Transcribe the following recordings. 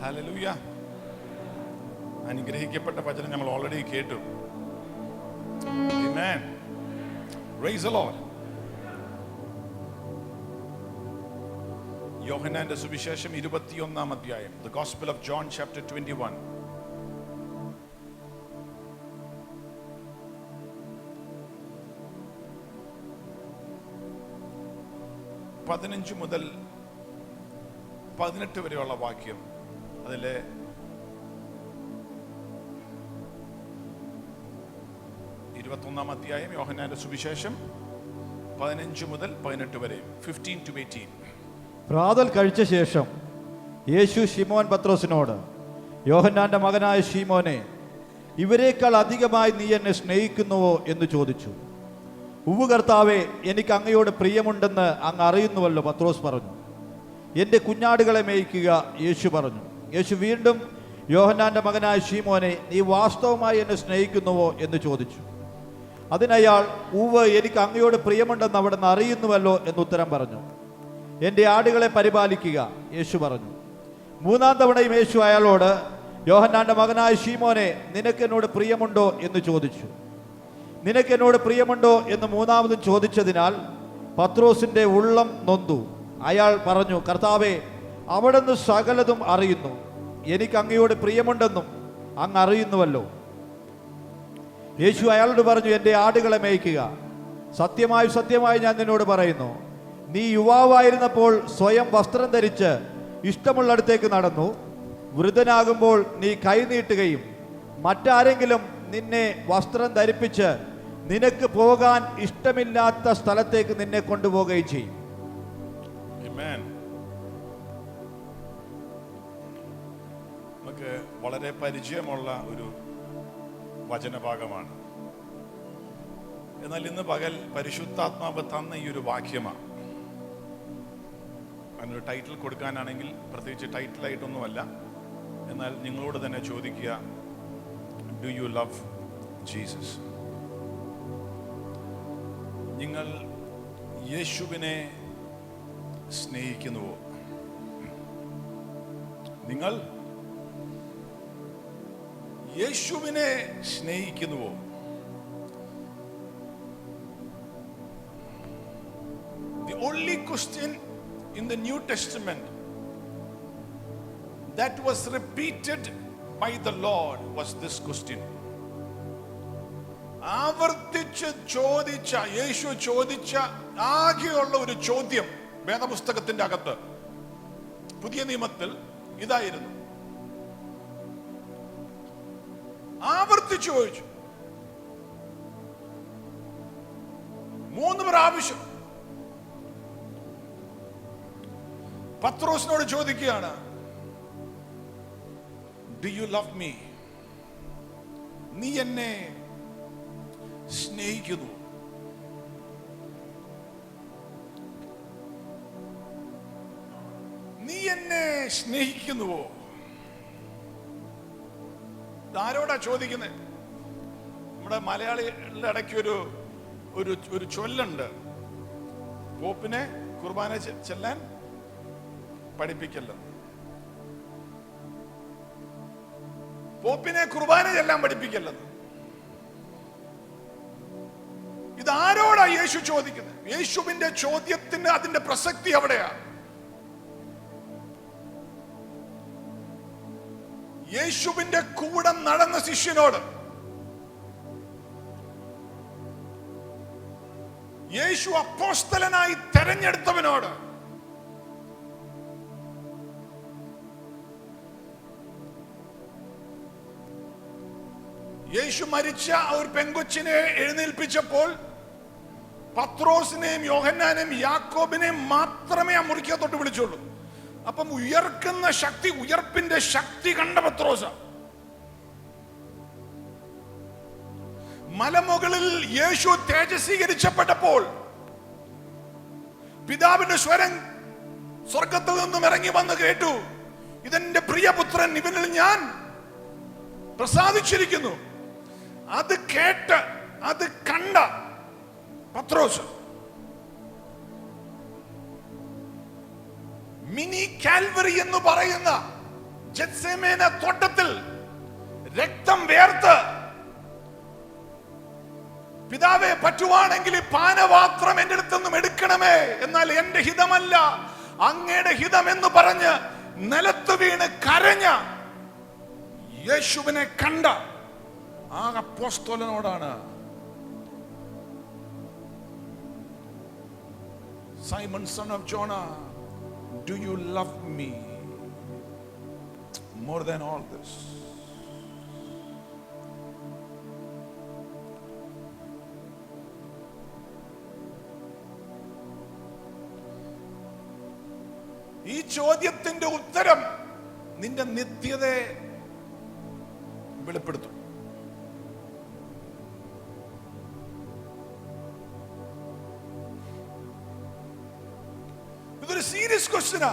Hallelujah. അനുഗ്രഹിക്കപ്പെട്ട വചനം നമ്മൾ ഓൾറെഡി കേട്ടു. ആമേൻ. Praise the lord. യോഹന്നാന്റെ സുവിശേഷം 21-ാം അധ്യായം. The Gospel of John chapter 21. പതിനഞ്ച് മുതൽ 18 വരെയുള്ള വാക്യം. അതിലെ 21-ാം അധ്യായം യോഹന്നാന്റെ സുവിശേഷം 15 മുതൽ 18 വരെ. 15 to 18. പ്രാതൽ കഴിച്ച ശേഷം യേശു ശിമോൻ പത്രോസിനോട്, യോഹന്നാന്റെ മകനായ ശിമോനെ, ഇവരെക്കാൾ അധികമായി നീ എന്നെ സ്നേഹിക്കുന്നുവോ എന്ന് ചോദിച്ചു. ഉവ്വ് കർത്താവേ, എനിക്ക് അങ്ങയോട് പ്രിയമുണ്ടെന്ന് അങ്ങ് അറിയുന്നുവല്ലോ. പത്രോസ് പറഞ്ഞു. എൻ്റെ കുഞ്ഞാടുകളെ മേയ്ക്കുക. യേശു പറഞ്ഞു. യേശു വീണ്ടും, യോഹന്നാന്റെ മകനായ ശിമോനെ, നീ വാസ്തവമായി എന്നെ സ്നേഹിക്കുന്നുവോ എന്ന് ചോദിച്ചു. അതിനയാൾ, ഉവ്വ്, എനിക്ക് അങ്ങയോട് പ്രിയമുണ്ടെന്ന് അവിടുന്ന് അറിയുന്നുവല്ലോ എന്നുത്തരം പറഞ്ഞു. എൻ്റെ ആടുകളെ പരിപാലിക്കുക. യേശു പറഞ്ഞു. മൂന്നാം തവണയും യേശു അയാളോട്, യോഹന്നാന്റെ മകനായ ശിമോനെ, നിനക്കെന്നോട് പ്രിയമുണ്ടോ എന്ന് ചോദിച്ചു. നിനക്കെന്നോട് പ്രിയമുണ്ടോ എന്ന് മൂന്നാമതും ചോദിച്ചതിനാൽ പത്രോസിന്റെ ഉള്ളം നൊന്തു. അയാൾ പറഞ്ഞു, കർത്താവേ, അവിടുന്ന് സകലതും അറിയുന്നു. എനിക്ക് അങ്ങയോട് പ്രിയമുണ്ടെന്നും അങ്ങ് അറിയുന്നുവല്ലോ. യേശു അയാളോട് പറഞ്ഞു, എൻ്റെ ആടുകളെ മേയ്ക്കുക. സത്യമായി സത്യമായി ഞാൻ നിന്നോട് പറയുന്നു, നീ യുവാവായിരുന്നപ്പോൾ സ്വയം വസ്ത്രം ധരിച്ച് ഇഷ്ടമുള്ളിടത്തേക്ക് നടന്നു. വൃദ്ധനാകുമ്പോൾ നീ കൈനീട്ടുകയും മറ്റാരെങ്കിലും നിന്നെ വസ്ത്രം ധരിപ്പിച്ച് നിനക്ക് പോകാൻ ഇഷ്ടമില്ലാത്ത സ്ഥലത്തേക്ക് നിന്നെ കൊണ്ടുപോവുകയും ചെയ്യും. നമുക്ക് വളരെ പരിചയമുള്ള ഒരു വചനഭാഗമാണ്. എന്നാൽ ഇന്ന് പകൽ പരിശുദ്ധാത്മാവ് തന്ന ഈ ഒരു വാക്യമാണ്. അതിനൊരു ടൈറ്റിൽ കൊടുക്കാനാണെങ്കിൽ പ്രത്യേകിച്ച് ടൈറ്റിലായിട്ടൊന്നുമല്ല. എന്നാൽ നിങ്ങളോട് തന്നെ ചോദിക്കുക, ഡു യു ലവ് ജീസസ്? നിങ്ങൾ യേശുവിനെ സ്നേഹിക്കുന്നുവോ? നിങ്ങൾ യേശുവിനെ സ്നേഹിക്കുന്നുവോ? The only question in the New Testament that was repeated by the Lord was this question. ആവർത്തിച്ച് ചോദിച്ച, യേശു ചോദിച്ച ആകെയുള്ള ഒരു ചോദ്യം വേദപുസ്തകത്തിന്റെ അകത്ത്, പുതിയ നിയമത്തിൽ ഇതായിരുന്നു. ആവർത്തിച്ചു ചോദിച്ചു. 3 പ്രാവശ്യം പത്രോസിനോട് ചോദിക്കുകയാണ്, ഡു യു ലവ് മീ? നീ എന്നെ സ്നേഹിക്കുന്നു? നീ എന്നെ സ്നേഹിക്കുന്നുവോ? ആരോടാ ചോദിക്കുന്നത്? നമ്മുടെ മലയാളികളുടെ ഇടയ്ക്ക് ഒരു ചൊല്ലുണ്ട്, പോപ്പിനെ കുർബാന ചെല്ലാൻ പഠിപ്പിക്കല്ലോ. പോപ്പിനെ കുർബാന ചെല്ലാൻ പഠിപ്പിക്കല്ലെന്ന്. ഇതാരോടാ യേശു ചോദിക്കുന്നത്? യേശുവിന്റെ ചോദ്യത്തിന് അതിന്റെ പ്രസക്തി അവിടെയാ. യേശുവിന്റെ കൂടെ നടന്ന ശിഷ്യനോട്, യേശു അപ്പോസ്തലനായി തെരഞ്ഞെടുത്തവനോട്, യേശു മരിച്ച ഒരു പെങ്കൊച്ചിനെ എഴുന്നേൽപ്പിച്ചപ്പോൾ പത്രോസിനെയും യോഹന്നാനെയും യാക്കോബിനെയും മാത്രമേ ആ മുറിക്കകത്തോട്ട് വിളിച്ചുള്ളൂ. അപ്പം ഉയർക്കുന്ന ശക്തി, ഉയർപ്പിന്റെ ശക്തി കണ്ട പത്രോസ. മലമുകളിൽ യേശു തേജസ്വീകരിച്ചപ്പെട്ടപ്പോൾ പിതാവിന്റെ സ്വരം സ്വർഗത്തിൽ നിന്നും ഇറങ്ങി വന്ന് കേട്ടു, ഇതെന്റെ പ്രിയപുത്രൻ, ഇവനിൽ ഞാൻ പ്രസാദിച്ചിരിക്കുന്നു. അത് കേട്ട് അത് കണ്ട പത്രോസ് മിനി കാൽവറി എന്ന് പറയുന്ന ഗെത്സേമനെ തോട്ടത്തിൽ രക്തം വേർത്ത്, പിതാവേ പറ്റുവാണെങ്കിൽ ഈ പാനപാത്രം എന്റെ അടുത്തൊന്നും എടുക്കണമേ, എന്നാൽ എന്റെ ഹിതമല്ല അങ്ങയുടെ ഹിതം എന്ന് പറഞ്ഞ് നിലത്ത് വീണ് കരഞ്ഞ യേശുവിനെ കണ്ട ആ അപ്പോസ്തലനോടാണ് Simon, son of Jonah, do you love me more than all this? ഈ ചോദ്യത്തിന്റെ ഉത്തരം നിന്റെ നിത്യതയെ വെളിപ്പെടുത്തും. ഇതൊരു സീരിയസ് ക്വസ്റ്റ്യനാ.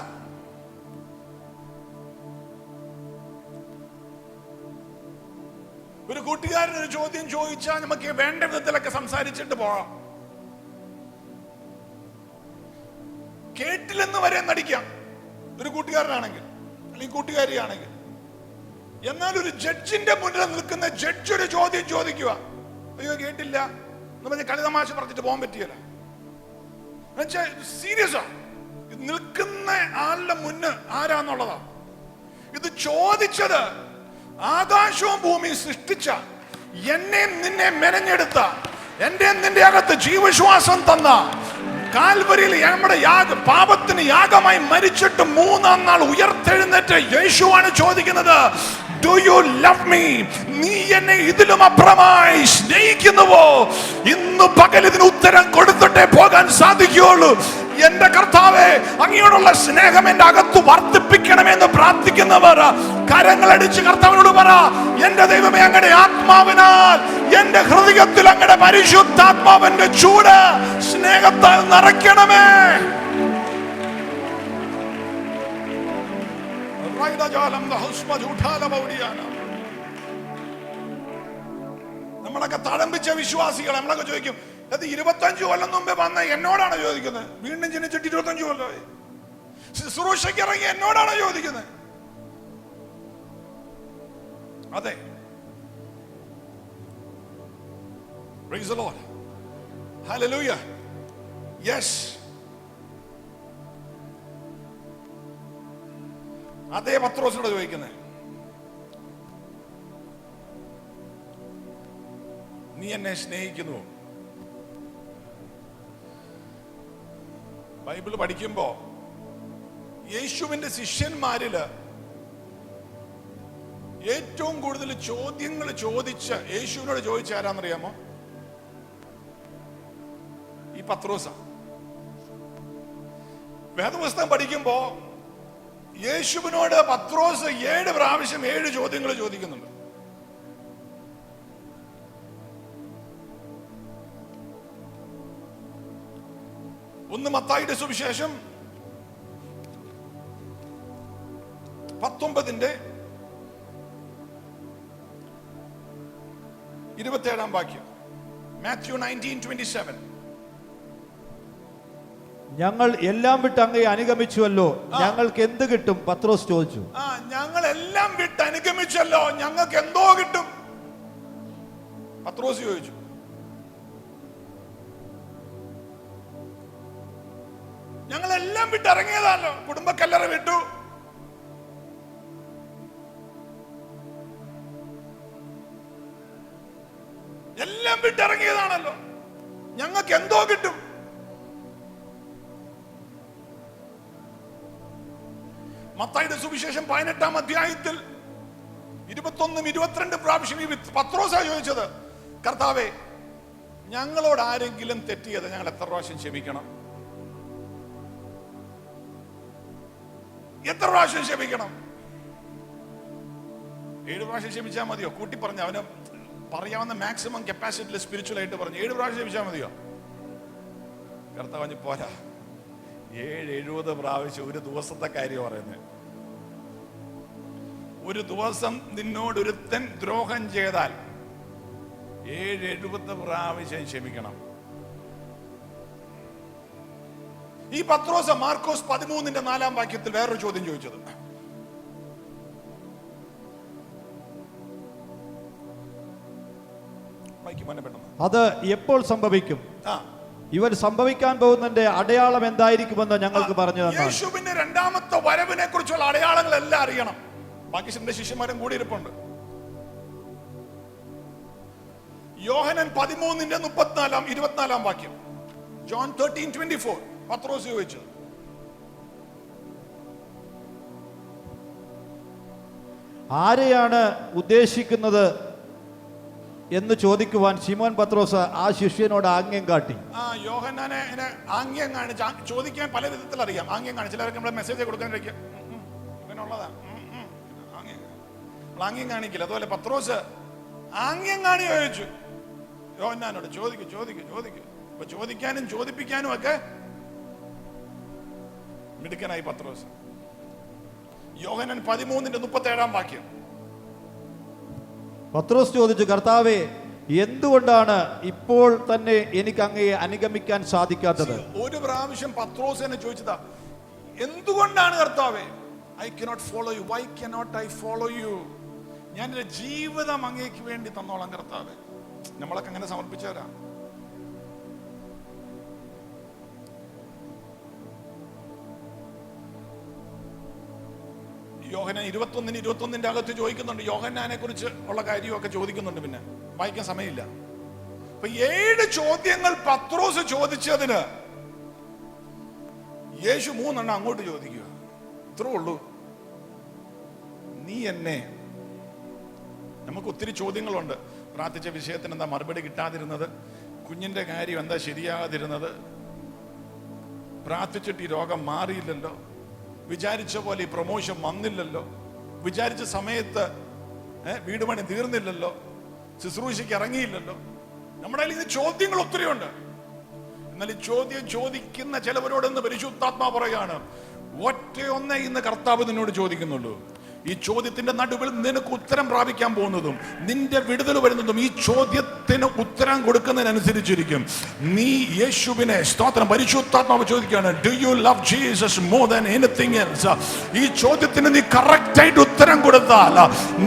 ഒരു കൂട്ടുകാരൻ ഒരു ചോദ്യം ചോദിച്ചാൽ നമുക്ക് വേണ്ട വിധത്തിലൊക്കെ സംസാരിച്ചിട്ട് പോകാം, കേട്ടില്ലെന്ന് വരെ നടിക്കാം ഒരു കൂട്ടുകാരനാണെങ്കിൽ അല്ലെങ്കിൽ കൂട്ടുകാരിയാണെങ്കിൽ. എന്നാൽ ഒരു ജഡ്ജിന്റെ മുന്നിൽ നിൽക്കുന്ന ജഡ്ജ് ഒരു ചോദ്യം ചോദിക്കുക, അയ്യോ കേട്ടില്ല എന്ന് പറഞ്ഞ് കളി തമാശ പറഞ്ഞിട്ട് പോകാൻ പറ്റിയല്ല. സീരിയസ് ആ. നിൽക്കുന്ന ആളുടെ മുന്ന് ആരാന്നുള്ളതാ. ഇത് ചോദിച്ചത് ആകാശവും ഭൂമിയും സൃഷ്ടിച്ച, എന്നെ നിന്നെ മെനഞ്ഞെടുത്ത, എന്റെ നിന്റെ അകത്ത് ജീവശ്വാസം തന്ന, കാൽവരിയിൽ നമ്മുടെ പാപത്തിന് യാഗമായി മരിച്ചിട്ട് 3-ാം നാൾ ഉയർത്തെഴുന്നേറ്റ് യേശുവാണ് ചോദിക്കുന്നത്, ഡു യു ലവ് മീ? നീ എന്നെ ഇതിലും അപ്പുറമായി സ്നേഹിക്കുന്നുവോ? ഇന്ന് പകൽ ഇതിന് ഉത്തരം കൊടുത്തിട്ടേ പോകാൻ സാധിക്കുകയുള്ളൂ. എന്റെ കർത്താവേ, അങ്ങയോടുള്ള സ്നേഹം എന്റെ അകത്ത് വർദ്ധിപ്പിക്കണമെന്ന് പ്രാർത്ഥിക്കുന്നവർ കരങ്ങളടിച്ച് കർത്താവിനോട് പറ, എന്റെ ദൈവമേ, അങ്ങയുടെ ആത്മാവിനാൽ എന്റെ ഹൃദയത്തിൽ അങ്ങയുടെ പരിശുദ്ധാത്മാവിന്റെ ചൂട് സ്നേഹത്താൽ നിറയ്ക്കണമേ. നമ്മളൊക്കെ തഴമ്പിച്ച വിശ്വാസികൾ നമ്മളൊക്കെ ചോദിക്കും, അത് 25 കൊല്ലം മുമ്പേ വന്ന എന്നോടാണ് ചോദിക്കുന്നത്. വീണ്ടും ജനിച്ചിട്ട് 25 കൊല്ലമായി. ശുശ്രൂഷയ്ക്ക് ഇറങ്ങി എന്നോടാണ് ചോദിക്കുന്നത്. അതെ, praise the Lord, hallelujah, yes. അതേ പത്രോസിനോട് ചോദിക്കുന്നത്, നീ എന്നെ സ്നേഹിക്കുന്നു? ബൈബിൾ പഠിക്കുമ്പോ യേശുവിന്റെ ശിഷ്യന്മാരില് ഏറ്റവും കൂടുതൽ ചോദ്യങ്ങൾ ചോദിച്ച യേശുവിനോട് ചോദിച്ച ആരാന്നറിയാമോ? ഈ പത്രോസ. വേദപുസ്തകം പഠിക്കുമ്പോ യേശുവിനോട് പത്രോസ് 7 പ്രാവശ്യം 7 ചോദ്യങ്ങൾ ചോദിക്കുന്നുണ്ട്. ഒന്ന് മത്തായിയുടെ സുവിശേഷം 19:27 വാക്യം. മാത്യു 19:27. ഞങ്ങൾ എല്ലാം വിട്ട് അങ്ങയെ അനുഗമിച്ചുവല്ലോ, ഞങ്ങൾക്ക് എന്ത് കിട്ടും? പത്രോസ് ചോദിച്ചു. ഞങ്ങൾ എല്ലാം വിട്ട് അനുഗമിച്ചല്ലോ, ഞങ്ങൾക്ക് എന്തോ കിട്ടും? പത്രോസ് ചോദിച്ചു. ഞങ്ങളെല്ലാം വിട്ട് ഇറങ്ങിയതാണല്ലോ, കുടുംബക്കല്ലറ വിട്ടു, എല്ലാം വിട്ടിറങ്ങിയതാണല്ലോ, ഞങ്ങൾക്ക് എന്തോ കിട്ടും? മത്തായിയുടെ സുവിശേഷം 18-ാം അധ്യായത്തിൽ 21-22 പ്രാവശ്യം ഈ പത്രോസാ ചോദിച്ചത്, കർത്താവേ, ഞങ്ങളോട് ആരെങ്കിലും തെറ്റിയത് ഞങ്ങൾ എത്ര പ്രാവശ്യം ക്ഷമിക്കണം? എത്ര പ്രാവശ്യം ക്ഷമിക്കണം? 7 പ്രാവശ്യം ക്ഷമിച്ചാൽ മതിയോ? കൂട്ടി പറഞ്ഞു, അവന് പറയാവുന്ന മാക്സിമം കപ്പാസിറ്റിയിൽ സ്പിരിച്വൽ ആയിട്ട് പറഞ്ഞു 7 പ്രാവശ്യം ക്ഷമിച്ചാൽ മതിയോ? കർത്താവ് പോരാ, 70 പ്രാവശ്യം. ഒരു ദിവസത്തെ കാര്യം പറയുന്നത്. ഒരു ദിവസം നിന്നോട് ഒരുത്തൻ ദ്രോഹം ചെയ്താൽ 70 പ്രാവശ്യം ക്ഷമിക്കണം. ഈ പത്രോസ് മാർക്കോസ് 13-ന്റെ 4-ാം വാക്യത്തിൽ വേറൊരു ചോദ്യം ചോദിച്ചത്. മോനെ പെട്ടെന്ന്. അത് എപ്പോൾ സംഭവിക്കും? ആ, ഇവൻ സംഭവിക്കാൻ പോകുന്നതിന്റെ അടയാളം എന്തായിരിക്കുമെന്ന് ഞങ്ങൾക്ക് പറഞ്ഞു തന്നു. യേശുവിന്റെ രണ്ടാമത്തെ വരവിനെ കുറിച്ചുള്ള അടയാളങ്ങളെല്ലാം അറിയണം. ബാക്കി ശിഷ്യന്മാരും കൂടി ഇരിപ്പുണ്ട്. യോഹന്നാൻ 13:24 വാക്യം. ജോൺ 13:24 പത്രോസ് ചോദിച്ചു, ആരെയാണ് ഉദ്ദേശിക്കുന്നത് എന്ന് ചോദിക്കുവാൻ ശിമോൻ പത്രോസ് ആ ശിഷ്യനോട് ആംഗ്യം കാട്ടി. യോഹന്നാനെ ആംഗ്യം കാണിച്ച് ചോദിക്കാൻ പല വിധത്തിൽ അറിയാം. ആംഗ്യം കാണിച്ച് ചിലർക്ക് നമ്മളെ മെസ്സേജ് കൊടുക്കാനിരിക്കും, ഇവനുള്ളതാ ആംഗ്യം കാണിക്കില്ല. അതുപോലെ പത്രോസ് ആംഗ്യം കാണി ചോദിച്ചു യോഹന്നാനോട്, ചോദിക്കും. അപ്പൊ ചോദിക്കാനും ചോദിപ്പിക്കാനും ഒക്കെ മിടുക്കനായി പത്രോസ്. യോഹന്നാൻ 13:37 വാക്യം. പത്രോസ് ചോദിച്ചു, കർത്താവേ, എന്തുകൊണ്ടാണ് ഇപ്പോൾ തന്നെ എനിക്ക് അങ്ങയെ അനുഗമിക്കാൻ സാധിക്കാത്തത്? ഒരു പ്രാവശ്യം പത്രോസ് എന്നെ ചോദിച്ചതാ, എന്തുകൊണ്ടാണ് കർത്താവേ? I cannot follow you. Why cannot I follow you? ഞാൻ എന്റെ ജീവിതം അങ്ങേക്ക് വേണ്ടി തന്നോളാം കർത്താവേ. നമ്മളൊക്കെ അങ്ങനെ സമർപ്പിച്ചവരാ. യോഹന്നാൻ 21:21 അകത്ത് ചോദിക്കുന്നുണ്ട്. യോഹന്നാനെ കുറിച്ച് ഉള്ള കാര്യമൊക്കെ ചോദിക്കുന്നുണ്ട്. പിന്നെ വായിക്കാൻ സമയമില്ല. അപ്പൊ 7 ചോദ്യങ്ങൾ പത്രോസ് ചോദിച്ചതിന് യേശു 3 അങ്ങോട്ട് ചോദിക്കുക. ഇത്രേ ഉള്ളൂ. നീ എന്നെ, നമുക്ക് ഒത്തിരി ചോദ്യങ്ങളുണ്ട്. പ്രാർത്ഥിച്ച വിഷയത്തിന് എന്താ മറുപടി കിട്ടാതിരുന്നത്? കുഞ്ഞിന്റെ കാര്യം എന്താ ശരിയാകാതിരുന്നത്? പ്രാർത്ഥിച്ചിട്ട് ഈ രോഗം മാറിയില്ലല്ലോ, വിചാരിച്ച പോലെ ഈ പ്രൊമോഷൻ വന്നില്ലല്ലോ, വിചാരിച്ച സമയത്ത് വീട് പണി തീർന്നില്ലല്ലോ, ശുശ്രൂഷയ്ക്ക് ഇറങ്ങിയില്ലല്ലോ. നമ്മുടെ കയ്യിൽ ഇത് ചോദ്യങ്ങൾ ഒത്തിരിയുണ്ട്. എന്നാൽ ഈ ചോദ്യം ചോദിക്കുന്ന ചിലവരോടെന്ന് പരിശുദ്ധാത്മാ പറയാണ്, ഒറ്റയൊന്നേ ഇന്ന് കർത്താവ് നിന്നോട് ചോദിക്കുന്നുള്ളൂ. ഈ ചോദ്യത്തിന്റെ നടുവിൽ നിനക്ക് ഉത്തരം പ്രാപിക്കാൻ പോകുന്നതും നിന്റെ വിടുതൽ വരുന്നതും ഈ ചോദ്യത്തിന് ഉത്തരം കൊടുക്കുന്നതിനനുസരിച്ചിരിക്കും. നീ യേശുവിനെ, സ്തോത്രം, പരിശുദ്ധാത്മാവ് ചോദിക്കുകയാണ്, do you love Jesus more than anything else? ഈ ചോദ്യത്തിന് നീ കറക്റ്റ് ആയിട്ട് ഉത്തരം കൊടുത്താൽ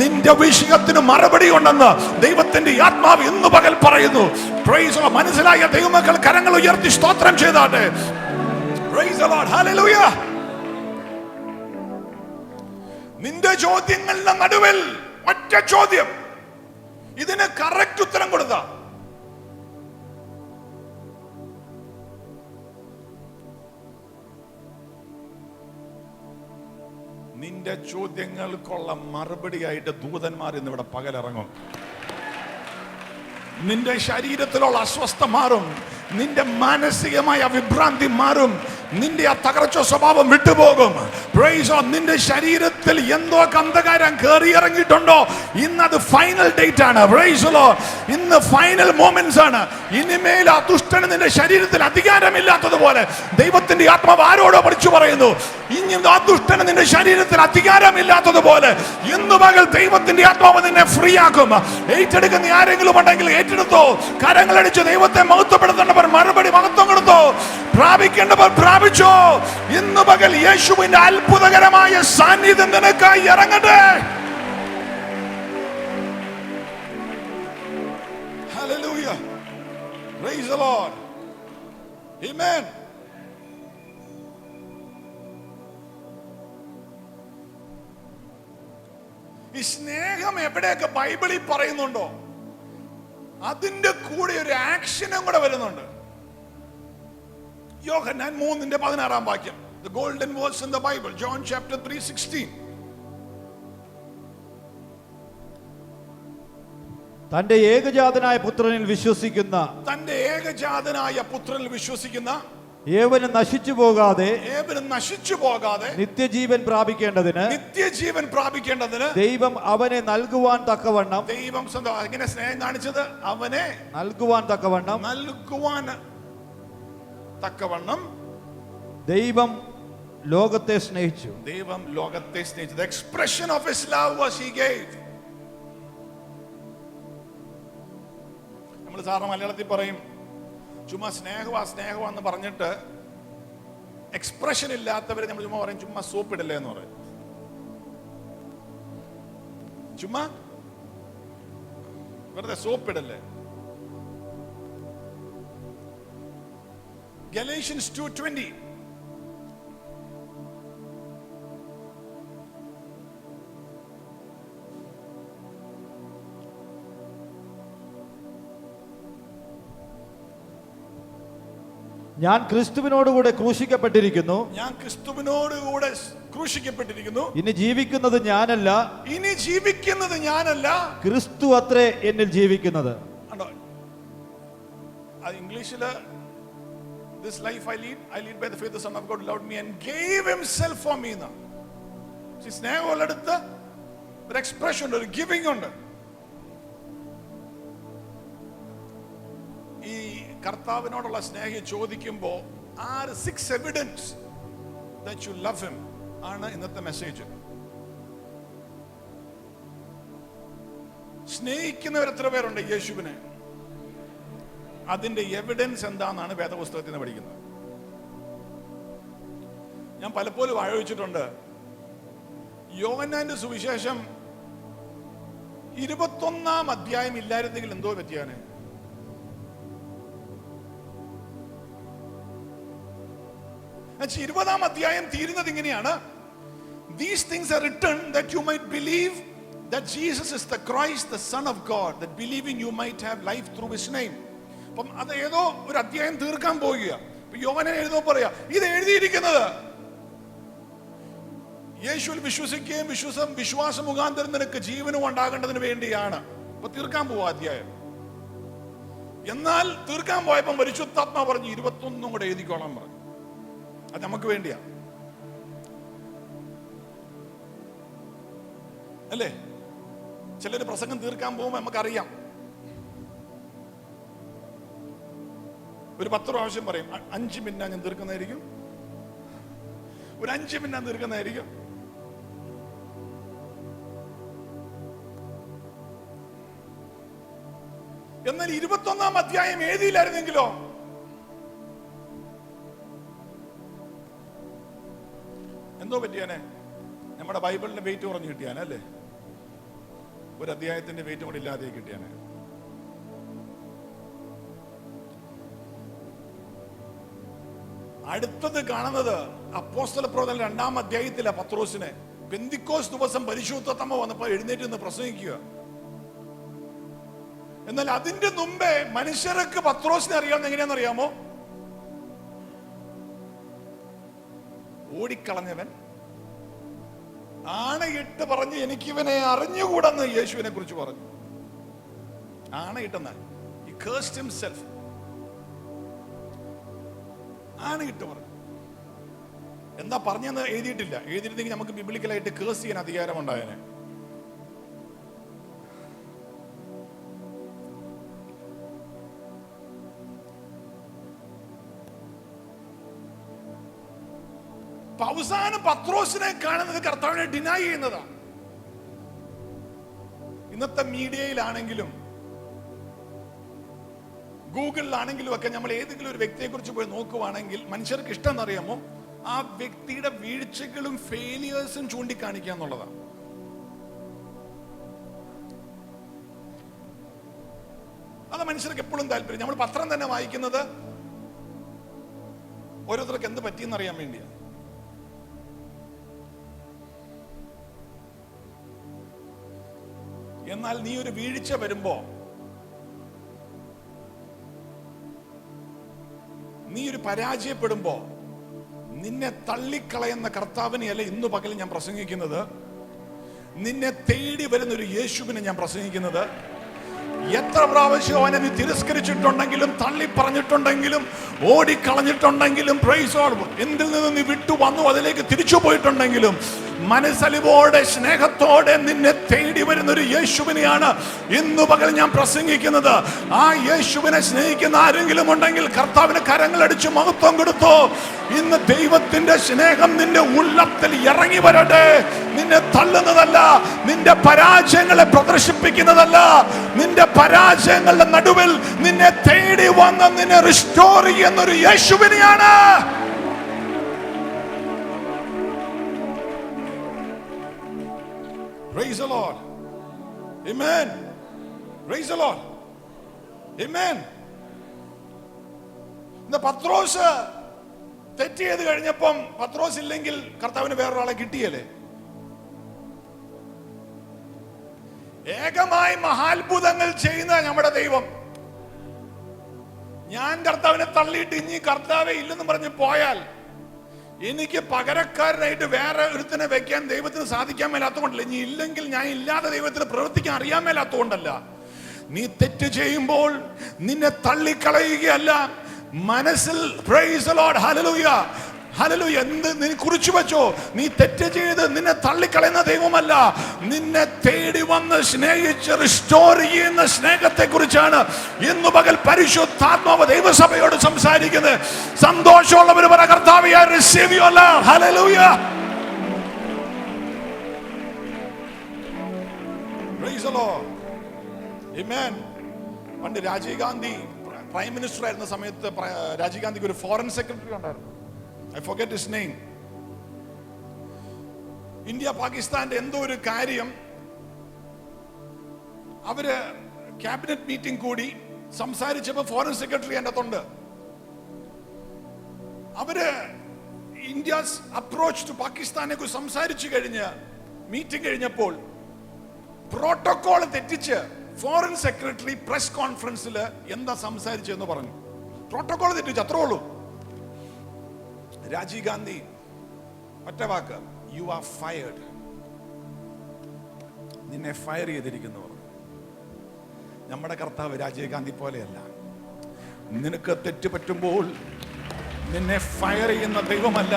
നിന്റെ വിഷയത്തിന് മറുപടി ഉണ്ടെന്ന് ദൈവത്തിന്റെ ആത്മാവ് ഇന്ന് പകൽ പറയുന്നു. Praise the lord. മനസ്സിലായ ദൈവമക്കൾ കരങ്ങൾ ഉയർത്തി സ്തോത്രം ചെയ്താട്ടെ. Praise the lord. ഹല്ലേലൂയ. നിന്റെ ചോദ്യങ്ങളുടെ നടുവിൽ ഒറ്റ ചോദ്യം, ഇതിന് കറക്റ്റ് ഉത്തരം കൊടുത്ത നിന്റെ ചോദ്യങ്ങൾക്കുള്ള മറുപടിയായിട്ട് ദൂതന്മാർ ഇന്നിവിടെ പകലിറങ്ങും. നിന്റെ ശരീരത്തിലുള്ള അസ്വസ്ഥ മാറും, നിന്റെ മാനസികമായ വിഭ്രാന്തി മാറും, നിന്റെ ആ തകർച്ച സ്വഭാവം വിട്ടുപോകും. Praise on. നിന്റെ ശരീരത്തിൽ എന്തോ അന്ധകാരം കയറി ഇറങ്ങിയിട്ടുണ്ടോ, ഇന്നത് ഫൈനൽ ഡേറ്റ് ആണ്. Praise lord. ഇന്ന് ഫൈനൽ മൊമെന്റ്സ് ആണ്. ഇനിമേൽ ആ ദുഷ്ടന് നിന്റെ ശരീരത്തിൽ അധികാരമില്ലാത്തതുപോലെ ദൈവത്തിന്റെ ആത്മാവ് ആരോടോ പഠിച്ചു പറയുന്നു, ഇനി ആ ദുഷ്ടന് നിന്റെ ശരീരത്തിൽ അധികാരമില്ലാത്തതുപോലെ ഇന്ന് പകൽ ദൈവത്തിന്റെ ആത്മാവ് നിന്നെ ഫ്രീ ആക്കും. ഏറ്റെടുക്കുന്ന ആരെങ്കിലും ഉണ്ടെങ്കിൽ ഏറ്റെടുത്തോ. കരങ്ങളടിച്ച് ദൈവത്തെ മഹത്വപ്പെടുത്തേണ്ടവർ മറുപടി മഹത്വം കൊടുത്തോ. പ്രാപിക്കേണ്ടവർ പ്രാപിച്ചോ. ഇന്ന് പകൽ യേശുവിന്റെ അത്ഭുതകരമായ സാന്നിധ്യം നിനക്കായി ഇറങ്ങട്ടെ. Hallelujah. Praise the Lord. Amen. ഈ സ്നേഹം എവിടെയൊക്കെ ബൈബിളിൽ പറയുന്നുണ്ടോ അതിന്റെ കൂടെ ഒരു ആക്ഷനും കൂടെ വരുന്നുണ്ട്. യോഹന്നാൻ 3:16 വാക്യം. The golden verse in the Bible, John chapter 3:16. തന്റെ ഏകജാതനായ പുത്രനിൽ വിശ്വസിക്കുന്ന ഏവനും നശിച്ചു പോകാതെ നിത്യജീവൻ പ്രാപിക്കേണ്ടതിന് ദൈവം അവനെ നൽകുവാൻ തക്കവണ്ണം, ദൈവം എങ്ങനെ സ്നേഹം കാണിച്ചത്? അവനെ നൽകുവാൻ തക്കവണ്ണം ദൈവം ലോകത്തെ സ്നേഹിച്ചു. The expression of his love was he gave. നമ്മൾ സാറിന് മലയാളത്തിൽ പറയും, ചുമ്മാ സ്നേഹമാന്ന് പറഞ്ഞിട്ട് എക്സ്പ്രഷൻ ഇല്ലാത്തവരെ നമ്മൾ ചുമ്മാ പറയും, ചുമ്മാ സോപ്പിടല്ലേ എന്ന് പറയും. ചുമ്മാ വെറുതെ സോപ്പിടല്ലേ. Galatians 2:20. ഞാൻ ക്രിസ്തുവിനോടുകൂടെ ക്രൂശിക്കപ്പെട്ടിരിക്കുന്നു. ഞാൻ ക്രിസ്തുവിനോടുകൂടെ ക്രൂശിക്കപ്പെട്ടിരിക്കുന്നു. ഇനി ജീവിക്കുന്നത് ഞാനല്ല, ഇനി ജീവിക്കുന്നത് ഞാനല്ല, ക്രിസ്തു അത്രേ എന്നിൽ ജീവിക്കുന്നത്. ഇംഗ്ലീഷില് this life I lead by the faith the Son of God loved me and gave himself for me. സ്നേഹമുള്ളടുത്ത് ഒരു എക്സ്പ്രഷൻ ഉണ്ട്, ഒരു ഗിവിംഗ് ഉണ്ട്. ഈ കർത്താവിനോടുള്ള സ്നേഹം ചോദിക്കുമ്പോൾ 6 evidence that you love him ആണ് ഇന്നത്തെ മെസ്സേജ്. സ്നേഹിക്കുന്നവർ എത്ര പേരുണ്ട് യേശുവിനെ? അതിന്റെ എവിഡൻസ് എന്താണെന്നാണ് വേദപുസ്തകത്തിൽ നിന്ന് പഠിക്കുന്നത്. ഞാൻ പലപ്പോഴും ആലോചിച്ചിട്ടുണ്ട്, യോഹന്നാന്റെ സുവിശേഷം 21 അധ്യായം ഇല്ലായിരുന്നെങ്കിൽ എന്തോ പറ്റിയാണ്. 20 അധ്യായം തീരുന്നത് ഇങ്ങനെയാണ്: These things are written that you might believe that Jesus is the Christ, the Son of God, that believing you might have life through his name. അപ്പം അത് ഏതോ ഒരു അധ്യായം തീർക്കാൻ പോവുക. യോഹന്നാൻ എഴുതോ പറയാ, ഇത് എഴുതിയിരിക്കുന്നത് യേശുവിൽ വിശ്വസിക്കുകയും വിശ്വാസം മുഖാന്തരം നിനക്ക് ജീവനും ഉണ്ടാകേണ്ടതിന് വേണ്ടിയാണ്. അപ്പൊ തീർക്കാൻ പോവാ അധ്യായം. എന്നാൽ തീർക്കാൻ പോയപ്പം പരിശുദ്ധാത്മാ പറഞ്ഞു 21 കൂടെ എഴുതിക്കോളാൻ പറഞ്ഞു. അത് നമുക്ക് വേണ്ടിയാ, അല്ലേ? ചിലര് പ്രസംഗം തീർക്കാൻ പോകുമ്പോ നമുക്കറിയാം, ഒരു 10 പ്രാവശ്യം പറയും, 5 മിനിറ്റ് ഞാൻ തീർക്കുന്നതായിരിക്കും, ഒരു 5 മിനിറ്റ് ഞാൻ തീർക്കുന്നതായിരിക്കും. എന്നാൽ 21 അധ്യായം എഴുതിയില്ലായിരുന്നെങ്കിലോ? എന്തോ പറ്റിയാനെ? നമ്മുടെ ബൈബിളിന്റെ വെയിറ്റ് കുറഞ്ഞു കിട്ടിയാനെ, അല്ലേ? ഒരു അധ്യായത്തിന്റെ വെയിറ്റ് കൂടെ ഇല്ലാതെ കിട്ടിയാനെ. അടുത്തത് കാണുന്നത് അപ്പോസ്തല പ്രവർത്തനം 2 അധ്യായത്തിലെ പത്രോസിനെ പെന്തിക്കോസ് ദിവസം പരിശുദ്ധാത്മാവ് വന്നപ്പോൾ എഴുന്നേറ്റ് നിന്ന് പ്രസംഗിക്കുക. എന്നാൽ അതിന്റെ മുമ്പേ മനുഷ്യർക്ക് പത്രോസിനെ അറിയാവുന്ന എങ്ങനെയാണെന്നറിയാമോ? ഓടിക്കളഞ്ഞവൻ ആണയിട്ട് പറഞ്ഞ് എനിക്കിവനെ അറിഞ്ഞുകൂടെന്ന് യേശുവിനെ കുറിച്ച് പറഞ്ഞു. ആണയിട്ടെന്നാൽ he cursed himself. ആണയിട്ട് പറഞ്ഞു. എന്താ പറഞ്ഞെന്ന് എഴുതിയിട്ടില്ല. എഴുതിയിരുന്നെങ്കിൽ നമുക്ക് ബിബ്ലിക്കലായിട്ട് കേസ് ചെയ്യാൻ അധികാരം ഉണ്ടായേനെ. അവസാനം പത്രോസിനെ കാണുന്നത് കർത്താവിനെ ഡിനൈ ചെയ്യുന്നതാ. ഇന്നത്തെ മീഡിയയിലാണെങ്കിലും ഗൂഗിളിലാണെങ്കിലും ഒക്കെ നമ്മൾ ഏതെങ്കിലും ഒരു വ്യക്തിയെ കുറിച്ച് പോയി നോക്കുവാണെങ്കിൽ മനുഷ്യർക്ക് ഇഷ്ടം എന്നറിയാമോ? ആ വ്യക്തിയുടെ വീഴ്ചകളും ഫെയിലിയേഴ്സും ചൂണ്ടിക്കാണിക്കുക എന്നുള്ളതാണ്. അത് മനുഷ്യർക്ക് എപ്പോഴും താല്പര്യം. നമ്മൾ പത്രം തന്നെ വായിക്കുന്നത് ഓരോരുത്തർക്ക് എന്ത് പറ്റിയെന്നറിയാൻ വേണ്ടിയാണ്. എന്നാൽ നീ ഒരു വീഴ്ച വരുമ്പോ, നീ ഒരു പരാജയപ്പെടുമ്പോ നിന്നെ തള്ളിക്കളയുന്ന കർത്താവിനെയല്ല ഇന്നു പകൽ ഞാൻ പ്രസംഗിക്കുന്നത്. നിന്നെ തേടി വരുന്ന ഒരു യേശുവിനെ ഞാൻ പ്രസംഗിക്കുന്നത്. എത്ര പ്രാവശ്യം അവനെ നീ തിരസ്കരിച്ചിട്ടുണ്ടെങ്കിലും തള്ളി പറഞ്ഞിട്ടുണ്ടെങ്കിലും ഓടിക്കളഞ്ഞിട്ടുണ്ടെങ്കിലും പ്രൈസ് ഗോഡ്, എന്തിൽ നിന്ന് നീ വിട്ടു വന്നു അതിലേക്ക് തിരിച്ചു പോയിട്ടുണ്ടെങ്കിലും മനസ്സലിവോടെ സ്നേഹത്തോടെ നിന്നെ തേടി വരുന്ന ഒരു യേശുവിനെയാണ് ഇന്നു പകൽ ഞാൻ പ്രസംഗിക്കുന്നത്. ആ യേശുവിനെ സ്നേഹിക്കുന്ന ആരെങ്കിലും ഉണ്ടെങ്കിൽ കർത്താവിന് കരങ്ങളടിച്ച് മഹത്വം കൊടുത്തോ. ഇന്ന് ദൈവത്തിന്റെ സ്നേഹം നിന്റെ ഉള്ളത്തിൽ ഇറങ്ങി വരട്ടെ. നിന്നെ തള്ളുന്നതല്ല, നിന്റെ പരാജയങ്ങളെ പ്രദർശിപ്പിക്കുന്നതല്ല, നിന്റെ പരാജയങ്ങളുടെ നടുവിൽ നിന്നെ തേടി വന്ന് നിന്നെ റിസ്റ്റോർ ചെയ്യുന്ന ഒരു യേശുവിനെയാണ്. Praise the Lord. Amen. Praise the Lord. Amen. ഇന്ന് പത്രോസ് തെറ്റ് ചെയ്ത് കഴിഞ്ഞപ്പം പത്രോസ് ഇല്ലെങ്കിൽ കർത്താവിന് വേറൊരാളെ കിട്ടിയല്ലേ? ഏകമായി മഹാത്ഭുതങ്ങൾ ചെയ്യുന്ന നമ്മുടെ ദൈവം. ഞാൻ കർത്താവിനെ തള്ളിയിട്ട് ഇനി കർത്താവെ ഇല്ലെന്ന് പറഞ്ഞ് പോയാൽ എനിക്ക് പകരക്കാരനായിട്ട് വേറെ ഒരുത്തിനെ വെക്കാൻ ദൈവത്തിന് സാധിക്കാൻ മേലാത്തതുകൊണ്ടല്ല. ഇനി ഇല്ലെങ്കിൽ ഞാൻ ഇല്ലാതെ ദൈവത്തിന് പ്രവർത്തിക്കാൻ അറിയാൻ മേലാത്തതുകൊണ്ടല്ല. നീ തെറ്റ് ചെയ്യുമ്പോൾ നിന്നെ തള്ളിക്കളയുകയല്ല, മനസ്സിൽ price the lord, hallelujah hallelujah എന്ത് നീ കുറിച്ചു വെച്ചോ. നീ തെറ്റ് ചെയ്ത് നിന്നെ തള്ളിക്കളയുന്ന ദൈവമല്ല, നിന്നെ തേടി വന്ന് സ്നേഹിച്ച് റിസ്റ്റോർ ചെയ്യുന്ന സ്നേഹത്തെ കുറിച്ചാണ് ഇന്ന് പകൽ പരിശുദ്ധാത്മാവ് ദൈവസഭയോട് സംസാരിക്കുന്നത്. സന്തോഷമുള്ളവർ പറ, കർത്താവേ I receive your love. Hallelujah, praise the lord, amen. പണ്ട് രാജീവ് ഗാന്ധി പ്രൈം മിനിസ്റ്റർ ആയിരുന്ന സമയത്ത് രാജീവ് ഗാന്ധിക്ക് ഒരു ഫോറിൻ സെക്രട്ടറി ഉണ്ടായിരുന്നു. I forget his name. India പാകിസ്ഥാന്റെ എന്തോ ഒരു കാര്യം അവര് ക്യാബിനറ്റ് മീറ്റിംഗ് കൂടി സംസാരിച്ചപ്പോൾ ഫോറിൻ സെക്രട്ടറി എൻ്റെ അകത്തുണ്ട്. അവര് ഇന്ത്യസ് അപ്രോച്ച് ടു പാകിസ്ഥാനെ കുറിച്ച് സംസാരിച്ചു കഴിഞ്ഞ് മീറ്റിംഗ് കഴിഞ്ഞപ്പോൾ പ്രോട്ടോകോൾ തെറ്റിച്ച് ഫോറിൻ സെക്രട്ടറി പ്രസ് കോൺഫറൻസിൽ എന്താ സംസാരിച്ചെന്ന് പറഞ്ഞു. പ്രോട്ടോകോൾ തെറ്റിച്ച്, അത്രേ ഉള്ളൂ. രാജീവ് ഗാന്ധി ഒറ്റ വാക്ക്, യു ആർ ഫയർഡ്, നിന്നെ ഫയർ ചെയ്തിരിക്കുന്നു. നമ്മുടെ കർത്താവ് രാജീവ് ഗാന്ധി പോലെയല്ല. നിനക്ക് തെറ്റ് പറ്റുമ്പോൾ നിന്നെ ഫയർ ചെയ്യുന്ന ദൈവമല്ല.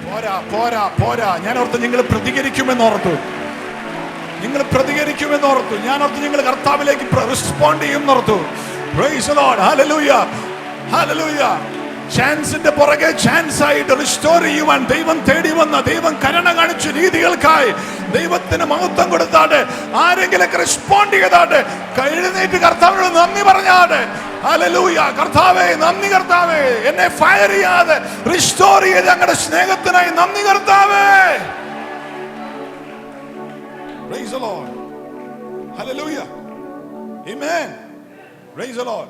പോരാ പോരാ പോരാ, ഞാൻ ഓർത്ത് നിങ്ങൾ പ്രതികരിക്കുമെന്നോർത്തു. നിങ്ങൾ പ്രതികരിക്കുമെന്നോർത്തു. ഞാൻ ഓർത്തു നിങ്ങൾ കർത്താവിലേക്ക് റെസ്പോണ്ട് ചെയ്യുമെന്നോർത്തു. Praise the lord, hallelujah hallelujah. ചാൻസിന്റെ പുറകെ ചാൻസ് ആയിട്ട് റിസ്റ്റോർ ചെയ്യുവാൻ ദൈവം തേടി വന്ന, ദൈവം കരുണ കാണിച്ച രീതികൾക്കായി ദൈവത്തിന് മഹത്വം കൊടുത്താട്ടെ. ആരെങ്കിലും റെസ്പോണ്ട് ചെയ്താട്ടെ. എഴുന്നേറ്റ് കർത്താവിനോട് നന്ദി പറഞ്ഞാട്ടെ. ഹല്ലേലൂയ, കർത്താവേ നന്ദി, കർത്താവേ എന്നെ ഫയർ ചെയ്യാതെ റിസ്റ്റോർ ചെയ്ത് ഞങ്ങളുടെ സ്നേഹത്തിനായി നന്ദി കർത്താവേ. Praise the Lord. Hallelujah. Amen. Praise the Lord.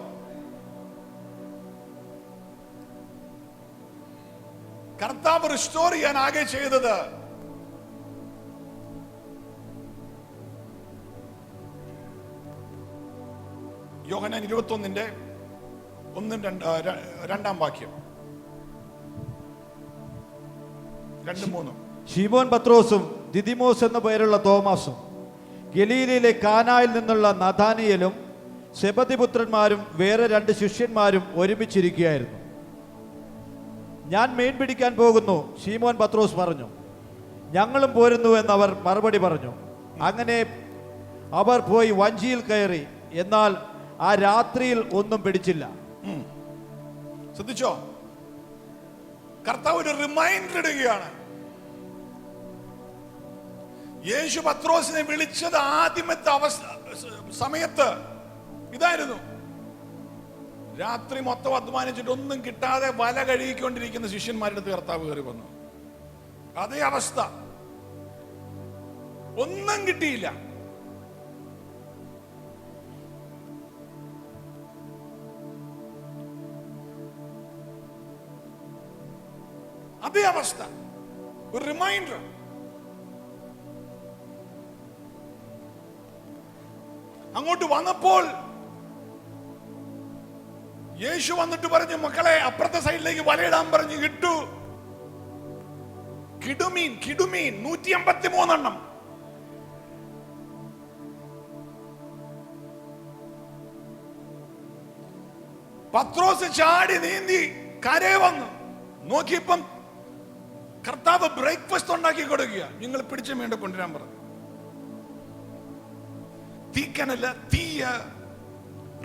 കർത്താവ് റിസ്റ്റോർ ചെയ്യാൻ ആകെ ചെയ്തത് യോഹന്നാൻ 21:1-2 വാക്യം 2-3. ശിമോൻ പത്രോസും ദിദിമോസ് എന്ന പേരുള്ള തോമാസും ഗലീലയിലെ കാനായിൽ നിന്നുള്ള നഥാനിയേലും സെബദിപുത്രന്മാരും വേറെ 2 ശിഷ്യന്മാരും ഒരുമിച്ചിരിക്കുകയായിരുന്നു. ഞാൻ മീൻ പിടിക്കാൻ പോകുന്നു, ശിമോൻ പത്രോസ് പറഞ്ഞു. ഞങ്ങളും പോരുന്നു എന്നവർ മറുപടി പറഞ്ഞു. അങ്ങനെ അവർ പോയി വഞ്ചിയിൽ കയറി, എന്നാൽ ആ രാത്രിയിൽ ഒന്നും പിടിച്ചില്ല. ശ്രദ്ധിച്ചോ, കർത്താവ് ഒരു റിമൈൻഡർ ഇടുകയാണ്. യേശു പത്രോസിനെ വിളിച്ചത് ആദ്യമത്തെ സമയത്ത് ഇതായിരുന്നു. രാത്രി മൊത്തം അധ്വാനിച്ചിട്ട് ഒന്നും കിട്ടാതെ വല കഴുകിക്കൊണ്ടിരിക്കുന്ന ശിഷ്യന്മാരുടെ അടുത്ത് കർത്താവ് കയറി വന്നു. അതേ അവസ്ഥ, ഒന്നും കിട്ടിയില്ല. അതേ അവസ്ഥ, ഒരു റിമൈൻഡർ. അങ്ങോട്ട് വന്നപ്പോൾ യേശു വന്നിട്ട് പറഞ്ഞു, മക്കളെ അപ്പുറത്തെ സൈഡിലേക്ക് വലയിടാൻ പറഞ്ഞു. ഇട്ടു. കിടുമീൻ 153 പത്രോസ് ചാടി നീന്തി കരയെ വന്നു. നോക്കിയപ്പം കർത്താവ് ബ്രേക്ക്ഫാസ്റ്റ് ഉണ്ടാക്കി കൊടുക്കുക. നിങ്ങൾ പിടിച്ച മീണ്ട കൊണ്ടുവരാൻ പറഞ്ഞു. തീക്കനല്ല, തീയ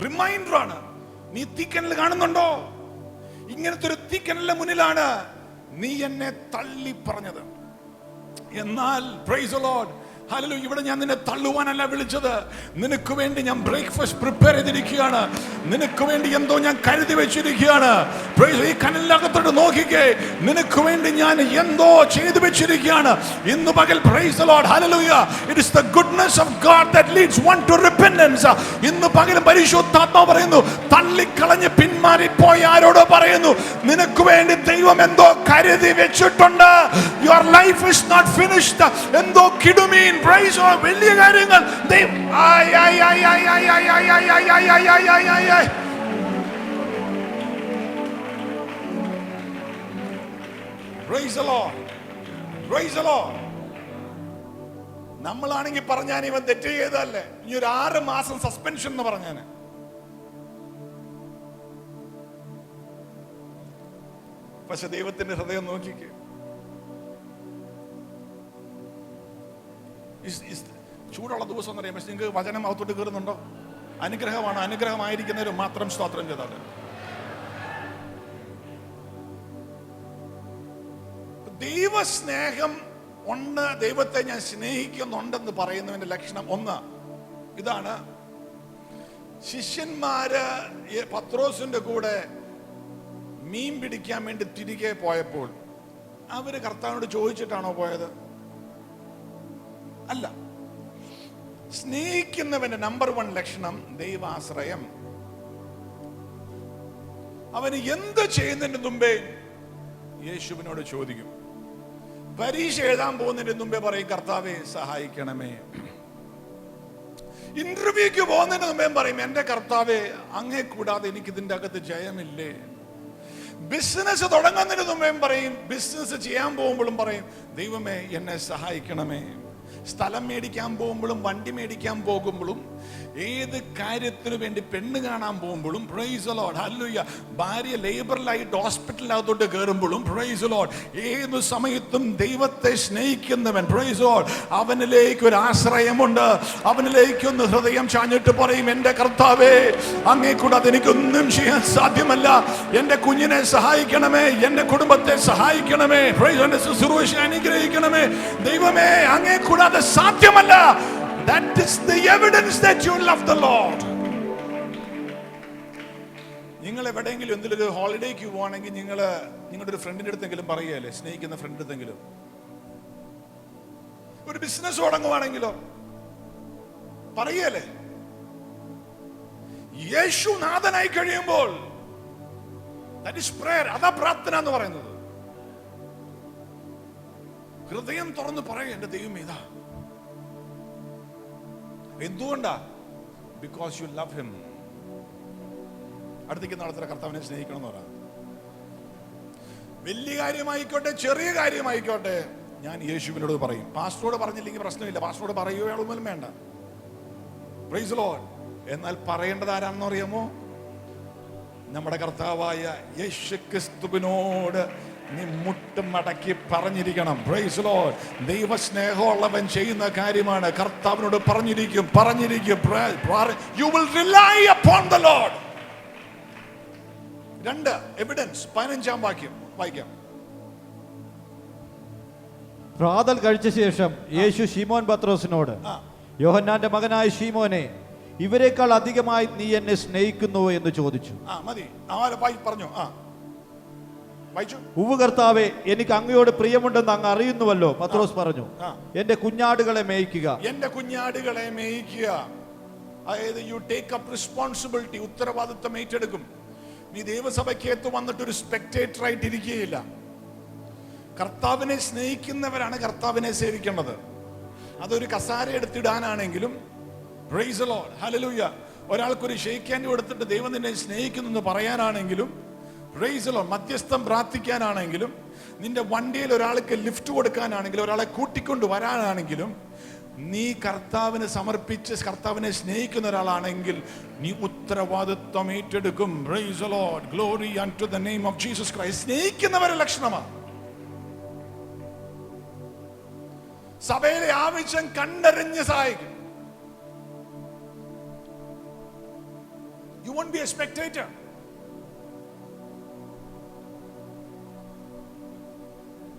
റിമൈൻഡറാണ്. നീ തീക്കനൽ കാണുന്നുണ്ടോ? ഇങ്ങനത്തെ ഒരു തീക്കനലിന്റെ മുന്നിലാണ് നീ എന്നെ തള്ളി പറഞ്ഞത്. എന്നാൽ പ്രൈസ് ദി ലോർഡ്, ഹല്ലേലൂയ. ഇവിടെ ഞാൻ നിന്നെ തള്ളുവാനല്ല വിളിച്ചത്. നിനക്ക് വേണ്ടി ഞാൻ ബ്രേക്ക്ഫാസ്റ്റ് പ്രിപ്പയർ ചെയ്തിരിക്കുകയാണ്. നിനക്ക് വേണ്ടി എന്തോ ഞാൻ കരുതി വെച്ചിരിക്കുകയാണ്. ഈ കനലിനകത്തോട്ട് നോക്കിക്കേ, നിനക്ക് വേണ്ടി ഞാൻ എന്തോ ചെയ്തു വെച്ചിരിക്കുകയാണ് ഇന്ന് പകൽ. Price the lord. Hallelujah. It is the goodness of God that leads one two repentance. ഇന്ന് പകൽ പരിശുദ്ധാത്മാവ് പറയുന്നു, തള്ളിക്കളഞ്ഞ് പിന്മാറിപ്പോയ ആരോടോ പറയുന്നു, നിനക്ക് വേണ്ടി ദൈവം എന്തോ കരുതി വെച്ചിട്ടുണ്ട്. Your life is not finished. എന്തോ കിടുമീൻ പ്രൈസ് ഓ വലിയ കാര്യങ്ങൾ Praise the Lord. Praise the Lord. നമ്മളാണെങ്കിൽ പറഞ്ഞാൽ ഇവൻ തെറ്റ് ചെയ്തല്ലേ, ഇനി ഒരു 6 മാസം സസ്പെൻഷൻ എന്ന് പറഞ്ഞാന്. പക്ഷെ ദൈവത്തിന്റെ ഹൃദയം നോക്കിക്കേ. ചൂടുള്ള ദിവസം എന്ന് പറയുമ്പോൾ നിങ്ങൾക്ക് വചനം അകത്തോട്ട് കയറുന്നുണ്ടോ? അനുഗ്രഹമാണ്. അനുഗ്രഹമായിരിക്കുന്നവർ മാത്രം സ്തോത്രം ചെയ്താണ്. ദൈവസ്നേഹം ഉണ്ട്, ദൈവത്തെ ഞാൻ സ്നേഹിക്കുന്നുണ്ടെന്ന് പറയുന്നതിന്റെ ലക്ഷണം ഒന്ന് ഇതാണ്. ശിഷ്യന്മാര് പത്രോസിന്റെ കൂടെ മീൻ പിടിക്കാൻ വേണ്ടി തിരികെ പോയപ്പോൾ അവര് കർത്താവിനോട് ചോദിച്ചിട്ടാണോ പോയത്? അല്ല. സ്നേഹിക്കുന്നവന്റെ നമ്പർ 1 ലക്ഷണം ദൈവാശ്രയം. അവന് എന്ത് ചെയ്യുന്നതിന് മുമ്പേ യേശുവിനോട് ചോദിക്കും. പരീക്ഷ എഴുതാൻ പോകുന്നതിന് മുമ്പേ പറയും, കർത്താവേ സഹായിക്കണമേ. ഇന്റർവ്യൂക്ക് പോകുന്നതിന് മുമ്പേ പറയും, എന്റെ കർത്താവേ അങ്ങേ കൂടാതെ എനിക്ക് ഇതിന്റെ അകത്ത് ജയമില്ലേ. ബിസിനസ് തുടങ്ങുന്നതിന് മുമ്പേ പറയും, ബിസിനസ് ചെയ്യാൻ പോകുമ്പോഴും പറയും, ദൈവമേ എന്നെ സഹായിക്കണമേ. സ്ഥലം മേടിക്കാൻ പോകുമ്പോഴും വണ്ടി മേടിക്കാൻ പോകുമ്പോഴും ഏത് കാര്യത്തിനു വേണ്ടി പെണ്ണ് കാണാൻ പോകുമ്പോഴും പ്രൈസ് ദി ലോർഡ് ഹല്ലേലൂയ. ഭാര്യ ലേബറിലായിട്ട് ഹോസ്പിറ്റലിനകത്തോട്ട് കയറുമ്പോഴും പ്രൈസ് ദി ലോർഡ്. ഏത് സമയത്തും ദൈവത്തെ സ്നേഹിക്കുന്നവൻ പ്രൈസ് ദി ലോർഡ്, അവനിലേക്ക് ഒരു ആശ്രയമുണ്ട്. അവനിലേക്ക് ഒന്ന് ഹൃദയം ചാഞ്ഞിട്ട് പറയും, എന്റെ കർത്താവേ അങ്ങേ കൂടാതെ എനിക്കൊന്നും ചെയ്യാൻ സാധ്യമല്ല. എന്റെ കുഞ്ഞിനെ സഹായിക്കണമേ, എന്റെ കുടുംബത്തെ സഹായിക്കണമേ, പ്രൈസ് ദി ലോർഡ്, ശുശ്രൂഷ അനുഗ്രഹിക്കണമേ. ദൈവമേ അങ്ങേ കൂടാതെ സാധ്യമല്ല. That is the evidence that you love the Lord. നിങ്ങൾ എവിടെയെങ്കിലും എന്തെങ്കിലും ഒരു ഹോളിഡേക്ക് പോവാണെങ്കിൽ നിങ്ങളുടെ ഒരു ഫ്രണ്ടിന്റെ അടുത്തെങ്കിലും പറയുകയല്ലേ, സ്നേഹിക്കുന്ന ഫ്രണ്ടിന്റെ അടുത്തെങ്കിലും. ഒരു ബിസിനസ് തുടങ്ങുവാണെങ്കിലോ പറയുകയല്ലേ. യേശു നാഥനായി കഴിയുമ്പോൾ that is prayer. അതാ പ്രാർത്ഥന എന്ന് പറയുന്നത്. ഹൃദയം തുറന്ന് പറയുക, എന്റെ ദൈവം ഇതാ. എന്തുകൊണ്ടാ? Because you love him. അടുത്തേക്ക് നടത്തുന്ന കർത്താവിനെ സ്നേഹിക്കണം എന്ന് പറയാം. വലിയ കാര്യമായിക്കോട്ടെ ചെറിയ കാര്യമായിക്കോട്ടെ ഞാൻ യേശുവിനോട് പറയും. പാസ്റ്ററോട് പറഞ്ഞില്ലെങ്കിൽ പ്രശ്നമില്ല, പാസ്റ്ററോട് പറയുകയാണെന്നും വേണ്ട. Praise the lord. എന്നാൽ പറയേണ്ടത് ആരാണെന്ന് അറിയാമോ? നമ്മുടെ കർത്താവായ യേശുക്രിസ്തുവിനോട് നീ മുട്ടുമടക്കി പറഞ്ഞിരിക്കണം. Praise the lord. ദൈവസ്നേഹമുള്ളവൻ ചെയ്യുന്ന കാര്യമാണ്. കർത്താവിനോട് പറഞ്ഞിരിക്കും. You will rely upon the Lord. 2 evidence 15-ാം വാക്യം വായിക്കാം. പ്രാതൽ കഴിച്ച ശേഷം യേശു ശിമോൻ പത്രോസിനോട്, യോഹന്നാന്റെ മകനായ ശിമോനെ, ഇവരെക്കാൾ അധികമായി നീ എന്നെ സ്നേഹിക്കുന്നുവോ എന്ന് ചോദിച്ചു. മതി പറഞ്ഞു. ഉവ്വ് കർത്താവേ, എനിക്ക് അങ്ങയോട് പ്രിയമുണ്ടെന്ന് അങ്ങ് അറിയുന്നുവല്ലോ. പത്രോസ് പറഞ്ഞു, എന്റെ കുഞ്ഞാടുകളെ മേയ്ക്കുക. എന്റെ കുഞ്ഞാടുകളെ മേയ്ക്കുക. അതായത് യു ടേക്ക് അപ്പ് റെസ്പോൺസിബിലിറ്റി. ഉത്തരവാദിത്വം ഏറ്റെടുക്കും. നീ ദൈവസഭയ്ക്കകത്ത് വന്നിട്ട് ഒരു സ്പെക്ടേറ്റർ ആയിട്ട് ഇരിക്കുകയില്ല. കർത്താവിനെ സ്നേഹിക്കുന്നവരാണ് കർത്താവിനെ സേവിക്കേണ്ടത്. അതൊരു കസാര എടുത്തിടാനാണെങ്കിലും പ്രൈസ് ദി ലോർഡ് ഹല്ലേലൂയ. ഒരാൾക്കൊരു ഷേക്ക് ഹാൻഡ് കൊടുത്തിട്ട് ദൈവം നിന്നെ സ്നേഹിക്കുന്നു എന്ന് പറയാനാണെങ്കിലും പ്രൈസ് ദി ലോർഡ്. മധ്യസ്ഥം പ്രാർത്ഥിക്കാനാണെങ്കിലും, നിന്റെ വണ്ടിയിൽ ഒരാൾക്ക് ലിഫ്റ്റ് കൊടുക്കാനാണെങ്കിലും, ഒരാളെ കൂട്ടിക്കൊണ്ട് വരാനാണെങ്കിലും, നീ കർത്താവിനെ സമർപ്പിച്ച് കർത്താവിനെ സ്നേഹിക്കുന്ന ഒരാളാണെങ്കിൽ നീ ഉത്തരവാദിത്വം ഏറ്റെടുക്കും. Praise the lord. Glory unto the name of Jesus Christ. സ്നേഹിക്കുന്നവരുടെ ലക്ഷണമാണ്. സഭയിലെ ആവശ്യം കണ്ടറിഞ്ഞ് സഹായിക്കും. You won't be a spectator.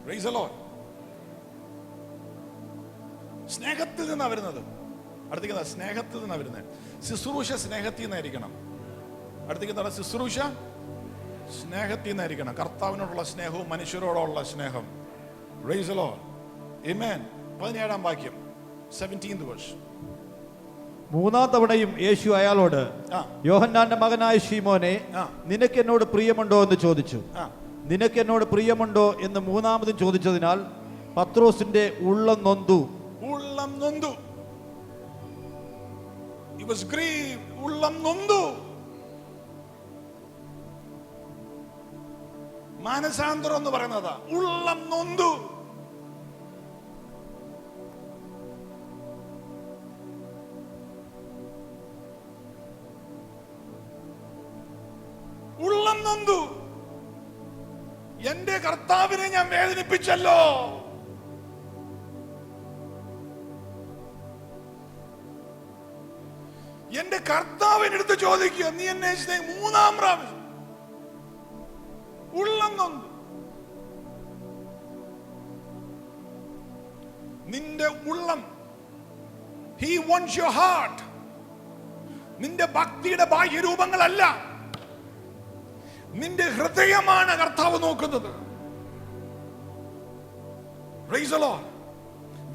Praise the Lord. സ്നേഹത്തിൽ നിന്നാണ് വരുന്നത്. അടുത്തേക്ക് സ്നേഹത്തിൽ നിന്നാണ് വരുന്നത്. ശുശ്രൂഷ സ്നേഹത്തിൽ നിന്നായിരിക്കണം. അടുത്തേക്ക് ശുശ്രൂഷ സ്നേഹത്തിൽ നിന്നായിരിക്കണം. കർത്താവിനോടുള്ള സ്നേഹവും മനുഷ്യരോടുള്ള സ്നേഹം. Praise the lord. ആമേൻ. 17-ാം വാക്യം, 17th verse. മൂന്നാം തവണയും യേശു അയാളോട്, യോഹന്നാന്റെ മകനായ ശീമോനെ, നിനക്ക് എന്നോട് പ്രിയമുണ്ടോ എന്ന് ചോദിച്ചു. നിനക്ക് എന്നോട് പ്രിയമുണ്ടോ എന്ന് മൂന്നാമതും ചോദിച്ചതിനാൽ പത്രോസിന്റെ ഉള്ളം നൊന്തു. ഉള്ളം നൊന്തു. He was grieved. ഉള്ളം നൊന്തു. മാനസാന്തരം എന്ന് പറയുന്നതാ. ഉള്ളം നൊന്തു. ഉള്ളം നൊന്തു. എന്റെ കർത്താവിനെ ഞാൻ വേദനിപ്പിച്ചല്ലോ. എന്റെ കർത്താവിനടുത്ത് ചോദിക്കുക, നീ എന്നെ മൂന്നാം പ്രാവശ്യം. ഉള്ളം നൊന്തു. നിന്റെ ഉള്ളം, he wants your heart. നിന്റെ ഭക്തിയുടെ ബാഹ്യരൂപങ്ങളല്ല, നിന്റെ ഹൃദയമാണ് കർത്താവ് നോക്കുന്നത്. Praise the Lord.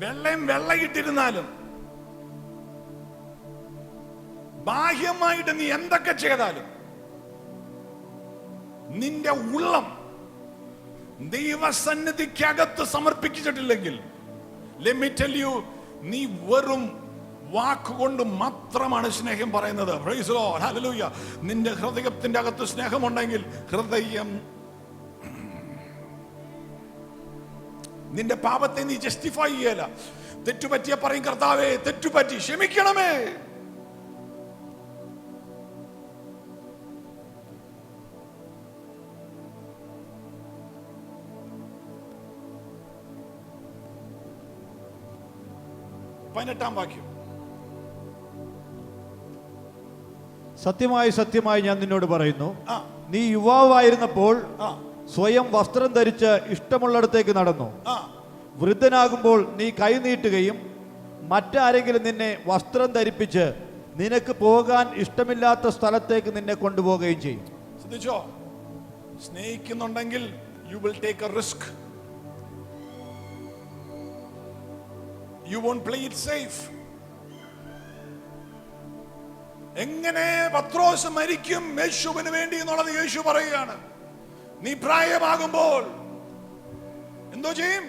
വെള്ളയിട്ടിരുന്നാലും ബാഹ്യമായിട്ട് നീ എന്തൊക്കെ ചെയ്താലും നിന്റെ ഉള്ളം ദൈവസന്നിധിക്കകത്ത് സമർപ്പിച്ചിട്ടില്ലെങ്കിൽ, let me tell you, നീ വെറും വാക്കുകൊണ്ട് മാത്രമാണ് സ്നേഹം പറയുന്നത്. Praise the Lord. Hallelujah. നിന്റെ ഹൃദയത്തിന്റെ അകത്ത് സ്നേഹമുണ്ടെങ്കിൽ ഹൃദയം നിന്റെ പാപത്തെ നീ ജസ്റ്റിഫൈ ചെയ്യല. തെറ്റുപറ്റിയ പറയും, കർത്താവേ തെറ്റുപറ്റി, ക്ഷമിക്കണമേ. പതിനെട്ടാം വാക്യം. സത്യമായി സത്യമായി ഞാൻ നിന്നോട് പറയുന്നു, നീ യുവാവായിരുന്നപ്പോൾ സ്വയം വസ്ത്രം ധരിച്ച് ഇഷ്ടമുള്ളിടത്തേക്ക് നടന്നു. വൃദ്ധനാകുമ്പോൾ നീ കൈ നീട്ടുകയും മറ്റാരെങ്കിലും നിന്നെ വസ്ത്രം ധരിപ്പിച്ച് നിനക്ക് പോകാൻ ഇഷ്ടമില്ലാത്ത സ്ഥലത്തേക്ക് നിന്നെ കൊണ്ടുപോവുകയും ചെയ്യും. ശ്രദ്ധിച്ചോ? സ്നേഹിക്കുന്നുണ്ടെങ്കിൽ you will take a risk. You won't play it safe. എങ്ങനെ പത്രോസ് മരിക്കും യേശുവിന് വേണ്ടി എന്നുള്ളത് യേശു പറയുകയാണ്. നീ പ്രായമാകുമ്പോൾ എന്തോ ചെയ്യും?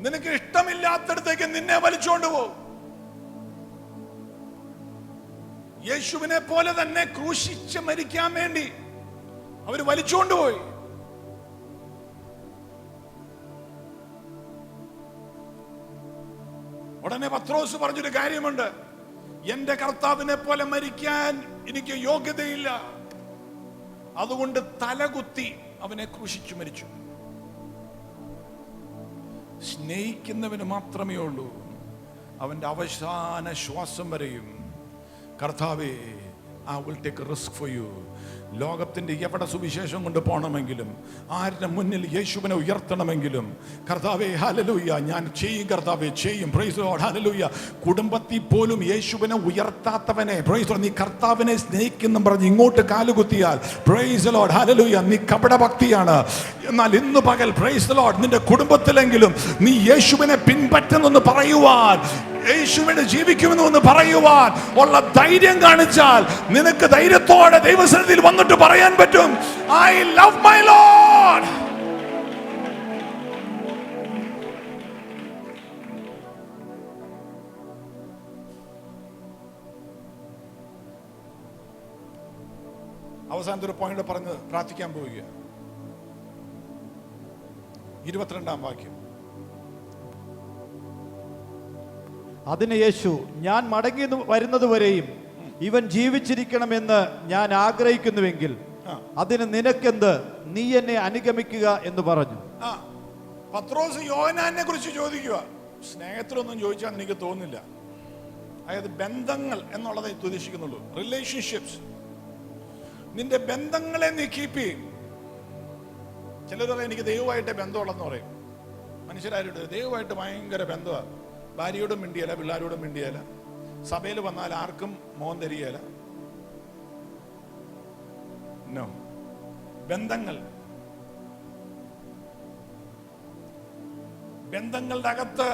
നിനക്ക് ഇഷ്ടമില്ലാത്തടത്തേക്ക് നിന്നെ വലിച്ചുകൊണ്ട് പോകും. യേശുവിനെ പോലെ തന്നെ ക്രൂശിച്ച് മരിക്കാൻ വേണ്ടി അവര് വലിച്ചുകൊണ്ടുപോയി. ഉടനെ പത്രോസ് പറഞ്ഞൊരു കാര്യമുണ്ട്, എന്റെ കർത്താവിനെ പോലെ മരിക്കാൻ എനിക്ക് യോഗ്യതയില്ല, അതുകൊണ്ട് തലകുത്തി അവനെ ക്രൂശിച്ചു മരിച്ചു. സ്നേഹിക്കുന്നവന് മാത്രമേ ഉള്ളൂ അവന്റെ അവസാന ശ്വാസം വരെയും, കർത്താവേ, I will take a risk for you. ലോകത്തിന്റെ എവിടെ സുവിശേഷം കൊണ്ട് പോകണമെങ്കിലും, ആരുടെ മുന്നിൽ യേശുവിനെ ഉയർത്തണമെങ്കിലും, കർത്താവേ ഹല്ലേലൂയ, ഞാൻ ചെയ്യും കർത്താവേ, ചെയ്യും. Price the lord. ഹല്ലേലൂയ. കുടുംബത്തിൽ പോലും യേശുവിനെ ഉയർത്താത്തവനെ, പ്രൈസ് ദി ലോർഡ്, നീ കർത്താവിനെ സ്നേഹിക്കുന്നു പറഞ്ഞ് ഇങ്ങോട്ട് കാലുകുത്തിയാൽ, പ്രൈസ് ദി ലോർഡ്, ഹല്ലേലൂയ, നീ കപടഭക്തിയാണ്. എന്നാൽ ഇന്ന് പകൽ, പ്രൈസ് ദി ലോർഡ്, നിന്റെ കുടുംബത്തിലെങ്കിലും നീ യേശുവിനെ പിൻപറ്റുന്നെന്ന് പറയുവാൻ, യേശുവിനെ ജീവിക്കുമെന്ന് പറയുവാൻ ഉള്ള ധൈര്യം കാണിച്ചാൽ നിനക്ക് ധൈര്യത്തോടെ ദൈവസന്നിധിയിൽ വന്നിട്ട് പറയാൻ പറ്റും, I love my Lord. അവസാനത്തെ ഒരു പോയിന്റ് പറഞ്ഞ് പ്രാർത്ഥിക്കാൻ പോവുക. 22-ാം വാക്യം. അതിന് യേശു, ഞാൻ മടങ്ങി വരുന്നതുവരെയും ഇവൻ ജീവിച്ചിരിക്കണമെന്ന് ഞാൻ ആഗ്രഹിക്കുന്നുവെങ്കിൽ അതിന് നിനക്കെന്ത്, നീ എന്നെ അനുഗമിക്കുക എന്ന് പറഞ്ഞു. പത്രോസ് യോഹന്നാനെ കുറിച്ച് ചോദിക്കുക. സ്നേഹത്തിലൊന്നും ചോദിച്ചാൽ എനിക്ക് തോന്നുന്നില്ല. അതായത് ബന്ധങ്ങൾ എന്നുള്ളതേ ഉദ്ദേശിക്കുന്നുള്ളൂ. റിലേഷൻഷിപ്സ്, നിന്റെ ബന്ധങ്ങളെ നീ കീപ്പ് ചെയ്യും. ചിലർ പറയും എനിക്ക് ദൈവമായിട്ട് ബന്ധമുള്ളതെന്ന് പറയും. മനുഷ്യരായിട്ട് ദൈവമായിട്ട് ഭയങ്കര ബന്ധമാണ്. ഭാര്യയോടും മിണ്ടിയല, പിള്ളേരോടും മിണ്ടിയല, സഭയിൽ വന്നാൽ ആർക്കും മോൻ തരികയില്ല. നോ. ബന്ധങ്ങളുടെ അകത്ത്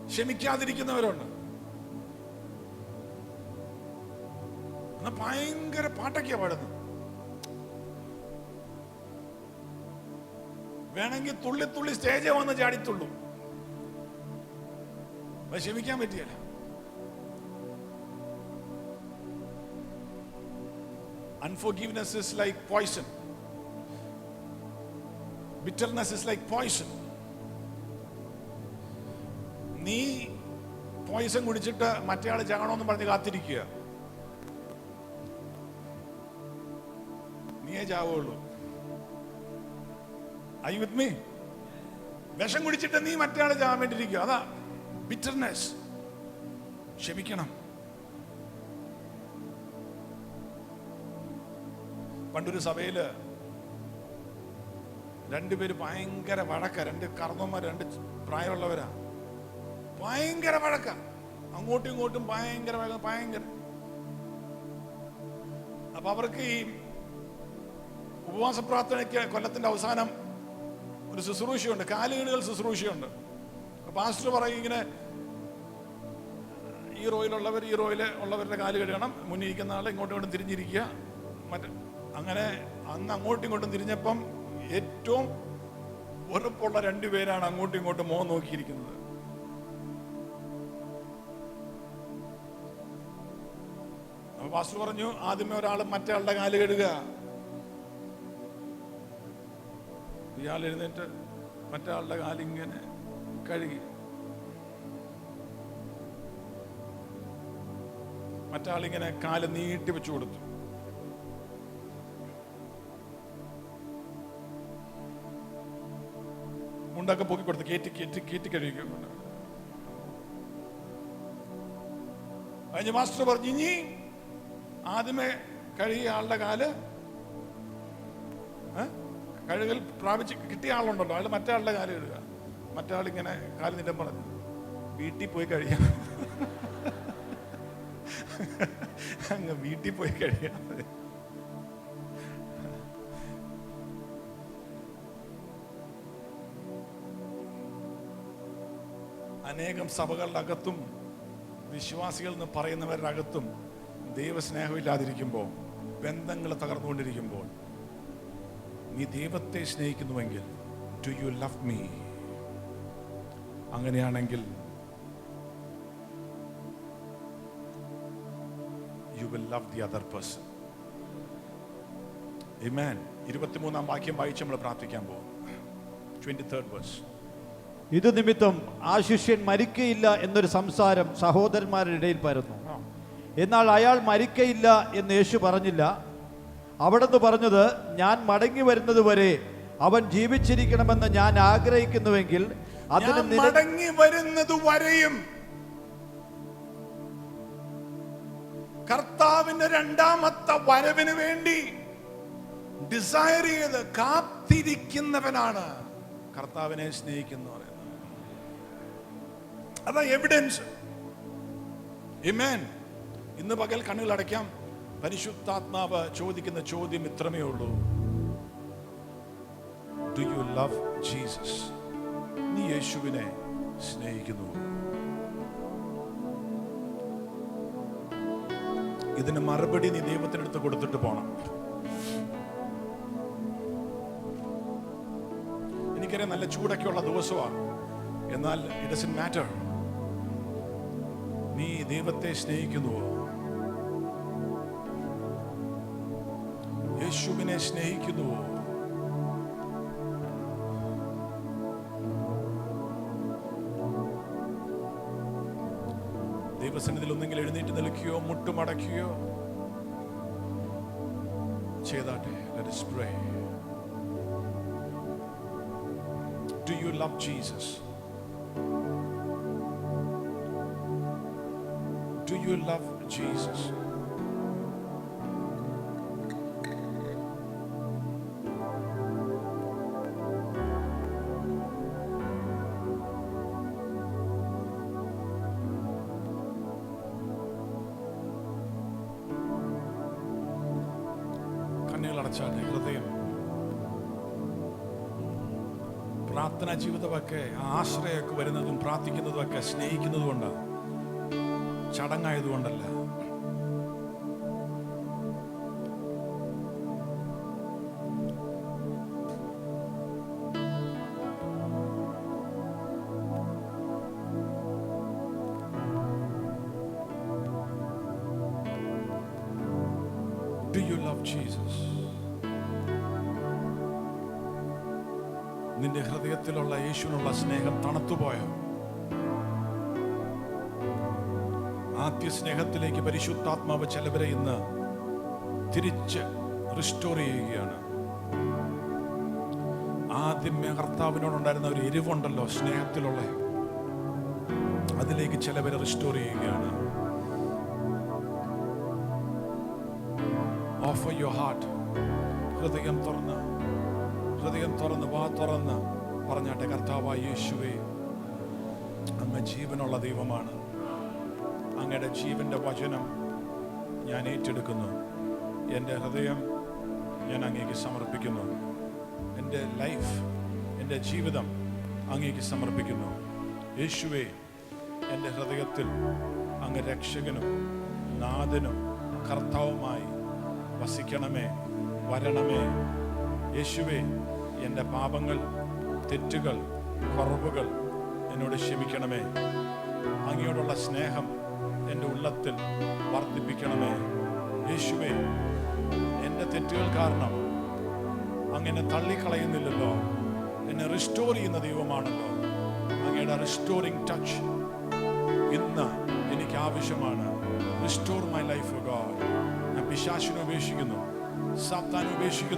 ക്ഷമിക്കാതിരിക്കുന്നവരുണ്ട്. എന്നാ ഭയങ്കര പാട്ടൊക്കെയാ പാടുന്നത്. വേണമെങ്കിൽ തുള്ളി തുള്ളി സ്റ്റേജ് വന്ന് ചാടിത്തുള്ളൂ. അത് ക്ഷമിക്കാൻ പറ്റിയല്ല. Unforgiveness is like poison. Bitterness is like poison. നീ പോയിസൺ കുടിച്ചിട്ട് മറ്റേയാൾ ചാകണമെന്ന് പറഞ്ഞ് കാത്തിരിക്കുക, നീയേ ചാവുള്ളൂ. Are you with me? വിഷം കുടിച്ചിട്ട് നീ മറ്റേയാൾ ചാകാൻ വേണ്ടിയിരിക്കുക. അതാ ബിറ്റർനെസ്. ക്ഷമിക്കണം. പണ്ടൊരു സഭയില് രണ്ടുപേര് ഭയങ്കര വഴക്ക, രണ്ട് കർമ്മന്മാർ, രണ്ട് പ്രായമുള്ളവരാ, ഭയങ്കര വഴക്ക, അങ്ങോട്ടും ഇങ്ങോട്ടും ഭയങ്കര. അപ്പൊ അവർക്ക് ഈ ഉപവാസ പ്രാർത്ഥനയ്ക്ക് കൊല്ലത്തിന്റെ അവസാനം ഒരു ശുശ്രൂഷയുണ്ട്, കാലുകീടുകൾ ശുശ്രൂഷയുണ്ട്. പാസ്റ്റർ പറയും ഇങ്ങനെ, ഈ റോയിലുള്ളവർ ഈ റോയില് ഉള്ളവരുടെ കാല് കഴുകണം, മുന്നിൽ ഇരിക്കുന്ന ആളെ ഇങ്ങോട്ടും ഇങ്ങോട്ടും തിരിഞ്ഞിരിക്കുക. അങ്ങനെ അന്ന് അങ്ങോട്ടും ഇങ്ങോട്ടും തിരിഞ്ഞപ്പം ഏറ്റവും ഉറപ്പുള്ള രണ്ടുപേരാണ് അങ്ങോട്ടും ഇങ്ങോട്ടും മോൻ നോക്കിയിരിക്കുന്നത്. അപ്പൊ പാസ്റ്റർ പറഞ്ഞു, ആദ്യമേ ഒരാൾ മറ്റേ ആളുടെ കാല് കഴുകുക. ഇയാൾ എഴുന്നേറ്റ് മറ്റേ ആളുടെ കാലിങ്ങനെ കഴുകി. മറ്റേ ആളിങ്ങനെ കാല് നീട്ടി വെച്ചു കൊടുത്തു. മുണ്ടൊക്കെ പൊക്കി കൊടുത്ത് കയറ്റി കഴുകിക്കൊണ്ട് അതിന് മാസ്റ്റർ പറഞ്ഞു, ഇനി ആദ്യമേ കഴുകിയ ആളുടെ കാല് കഴുകൽ പ്രാപിച്ച് കിട്ടിയ ആളുണ്ടല്ലോ, അയാൾ മറ്റേ ആളുടെ കാല് കഴുകുക. മറ്റേ ആളിങ്ങനെ കാല് നിന്റെ പറഞ്ഞു, വീട്ടിൽ പോയി കഴിയാം, അങ്ങ് വീട്ടിൽ പോയി കഴിയാം. അനേകം സഭകളുടെ അകത്തും വിശ്വാസികൾ എന്ന് പറയുന്നവരുടെ അകത്തും ദൈവസ്നേഹമില്ലാതിരിക്കുമ്പോൾ, ബന്ധങ്ങൾ തകർന്നുകൊണ്ടിരിക്കുമ്പോൾ, നീ ദൈവത്തെ സ്നേഹിക്കുന്നുവെങ്കിൽ, ഡു യു ലവ് മീ? അങ്ങനെയാണെങ്കിൽ you will love the other person. Amen. 23-ാം വാക്യം വായിച്ച് നമ്മൾ പ്രാർത്ഥിക്കാൻ പോകും. 23rd verse. ഇത് നിമിത്തം ആ ശിഷ്യൻ മരിക്കയില്ല എന്നൊരു സംസാരം സഹോദരന്മാരുടെ ഇടയിൽ പരന്നു. എന്നാൽ അയാൾ മരിക്കയില്ല എന്ന് യേശു പറഞ്ഞില്ല. അവിടുന്ന് പറഞ്ഞത്, ഞാൻ മടങ്ങി വരുന്നത് വരെ അവൻ ജീവിച്ചിരിക്കണമെന്ന് ഞാൻ ആഗ്രഹിക്കുന്നുവെങ്കിൽ അതിന് മടങ്ങി വരുന്നത് വരെയും കർത്താവിന്റെ രണ്ടാമത്തെ വരവിന് വേണ്ടി ഡിസയർ ചെയ്ത് കാത്തിരിക്കുന്നവനാണ് കർത്താവിനെ സ്നേഹിക്കുന്നു പറയുന്നത്. അതാ എവിഡൻസ്. ആമേൻ. ഇന്ന് പകൽ കണ്ണുകൾ അടയ്ക്കാം. പരിശുദ്ധാത്മാവ് ചോദിക്കുന്ന ചോദ്യം ഇത്രമേ ഉള്ളൂ, ഡു യു ലവ് ജീസസ്? നീ യേശുവിനെ സ്നേഹിക്കുന്നു? ഇതിന് മറുപടി നീ ദൈവത്തിനടുത്ത് കൊടുത്തിട്ട് പോണം. എനിക്കറിയാം നല്ല ചൂടൊക്കെയുള്ള ദിവസമാണ്, എന്നാൽ ഇറ്റ് ഡസന്റ് മാറ്റർ. നീ ദൈവത്തെ സ്നേഹിക്കുന്നുവോ? യേശുവിനെ സ്നേഹിക്കുന്നുവോ? ദൈവസന്നിധിയിൽ ഒന്നെങ്കിൽ എഴുന്നേറ്റ് നിൽക്കുകയോ മുട്ടുമടക്കുകയോ ചെയ്താട്ടെ. Let us pray. Do you love Jesus? Do you love Jesus? കണ്ണുകൾ അടച്ചാട്ടെ. ഹൃദയം പ്രാർത്ഥനാ ജീവിതമൊക്കെ ആശ്രയമൊക്കെ വരുന്നതും പ്രാർത്ഥിക്കുന്നതുമൊക്കെ സ്നേഹിക്കുന്നത് കൊണ്ടാണ്, ചടങ്ങായതുകൊണ്ടല്ല. Do you love Jesus? നിന്റെ ഹൃദയത്തിലുള്ള യേശുവിനുള്ള സ്നേഹം തണുത്തുപോയോ? ആദ്യ സ്നേഹത്തിലേക്ക് പരിശുദ്ധാത്മാവ് ചിലവരെ ഇന്ന് തിരിച്ച് റിസ്റ്റോർ ചെയ്യുകയാണ്. ആദ്യമേ കർത്താവിനോടുണ്ടായിരുന്ന ഒരു എരിവുണ്ടല്ലോ സ്നേഹത്തിലുള്ള, അതിലേക്ക് ചിലവരെ റിസ്റ്റോർ ചെയ്യുകയാണ്. Offer your heart. ഹൃദയം തുറന്ന് വാ തുറന്ന് പറഞ്ഞാട്ടെ, കർത്താവായ യേശുവേ, അങ്ങ് ജീവനുള്ള ദൈവമാണ്. അങ്ങയുടെ ജീവന്റെ വചനം ഞാൻ ഏറ്റെടുക്കുന്നു. എൻ്റെ ഹൃദയം ഞാൻ അങ്ങേക്ക് സമർപ്പിക്കുന്നു. എൻ്റെ ലൈഫ്, എൻ്റെ ജീവിതം അങ്ങേക്ക് സമർപ്പിക്കുന്നു. യേശുവേ, എൻ്റെ ഹൃദയത്തിൽ അങ്ങ് രക്ഷകനും നാഥനും കർത്താവുമായി വസിക്കണമേ, വരണമേ. യേശുവേ, എൻ്റെ പാപങ്ങൾ, തെറ്റുകൾ, കുറവുകൾ എന്നോട് ക്ഷമിക്കണമേ. അങ്ങയോടുള്ള സ്നേഹം എൻ്റെ ഉള്ളത്തിൽ വർദ്ധിപ്പിക്കണമേ. യേശുവേ, എൻ്റെ തെറ്റുകൾ കാരണം അങ്ങനെ തള്ളിക്കളയുന്നില്ലല്ലോ, എന്നെ റിസ്റ്റോർ ചെയ്യുന്ന ദൈവമാണല്ലോ. അങ്ങയുടെ റിസ്റ്റോറിങ് ടച്ച് ഇന്ന് എനിക്ക് ആവശ്യമാണ്. Restore my life, God. ഞാൻ പിശാചിനെ ഉപേക്ഷിക്കുന്നു, സാത്താനെ ഉപേക്ഷിക്കുന്നു.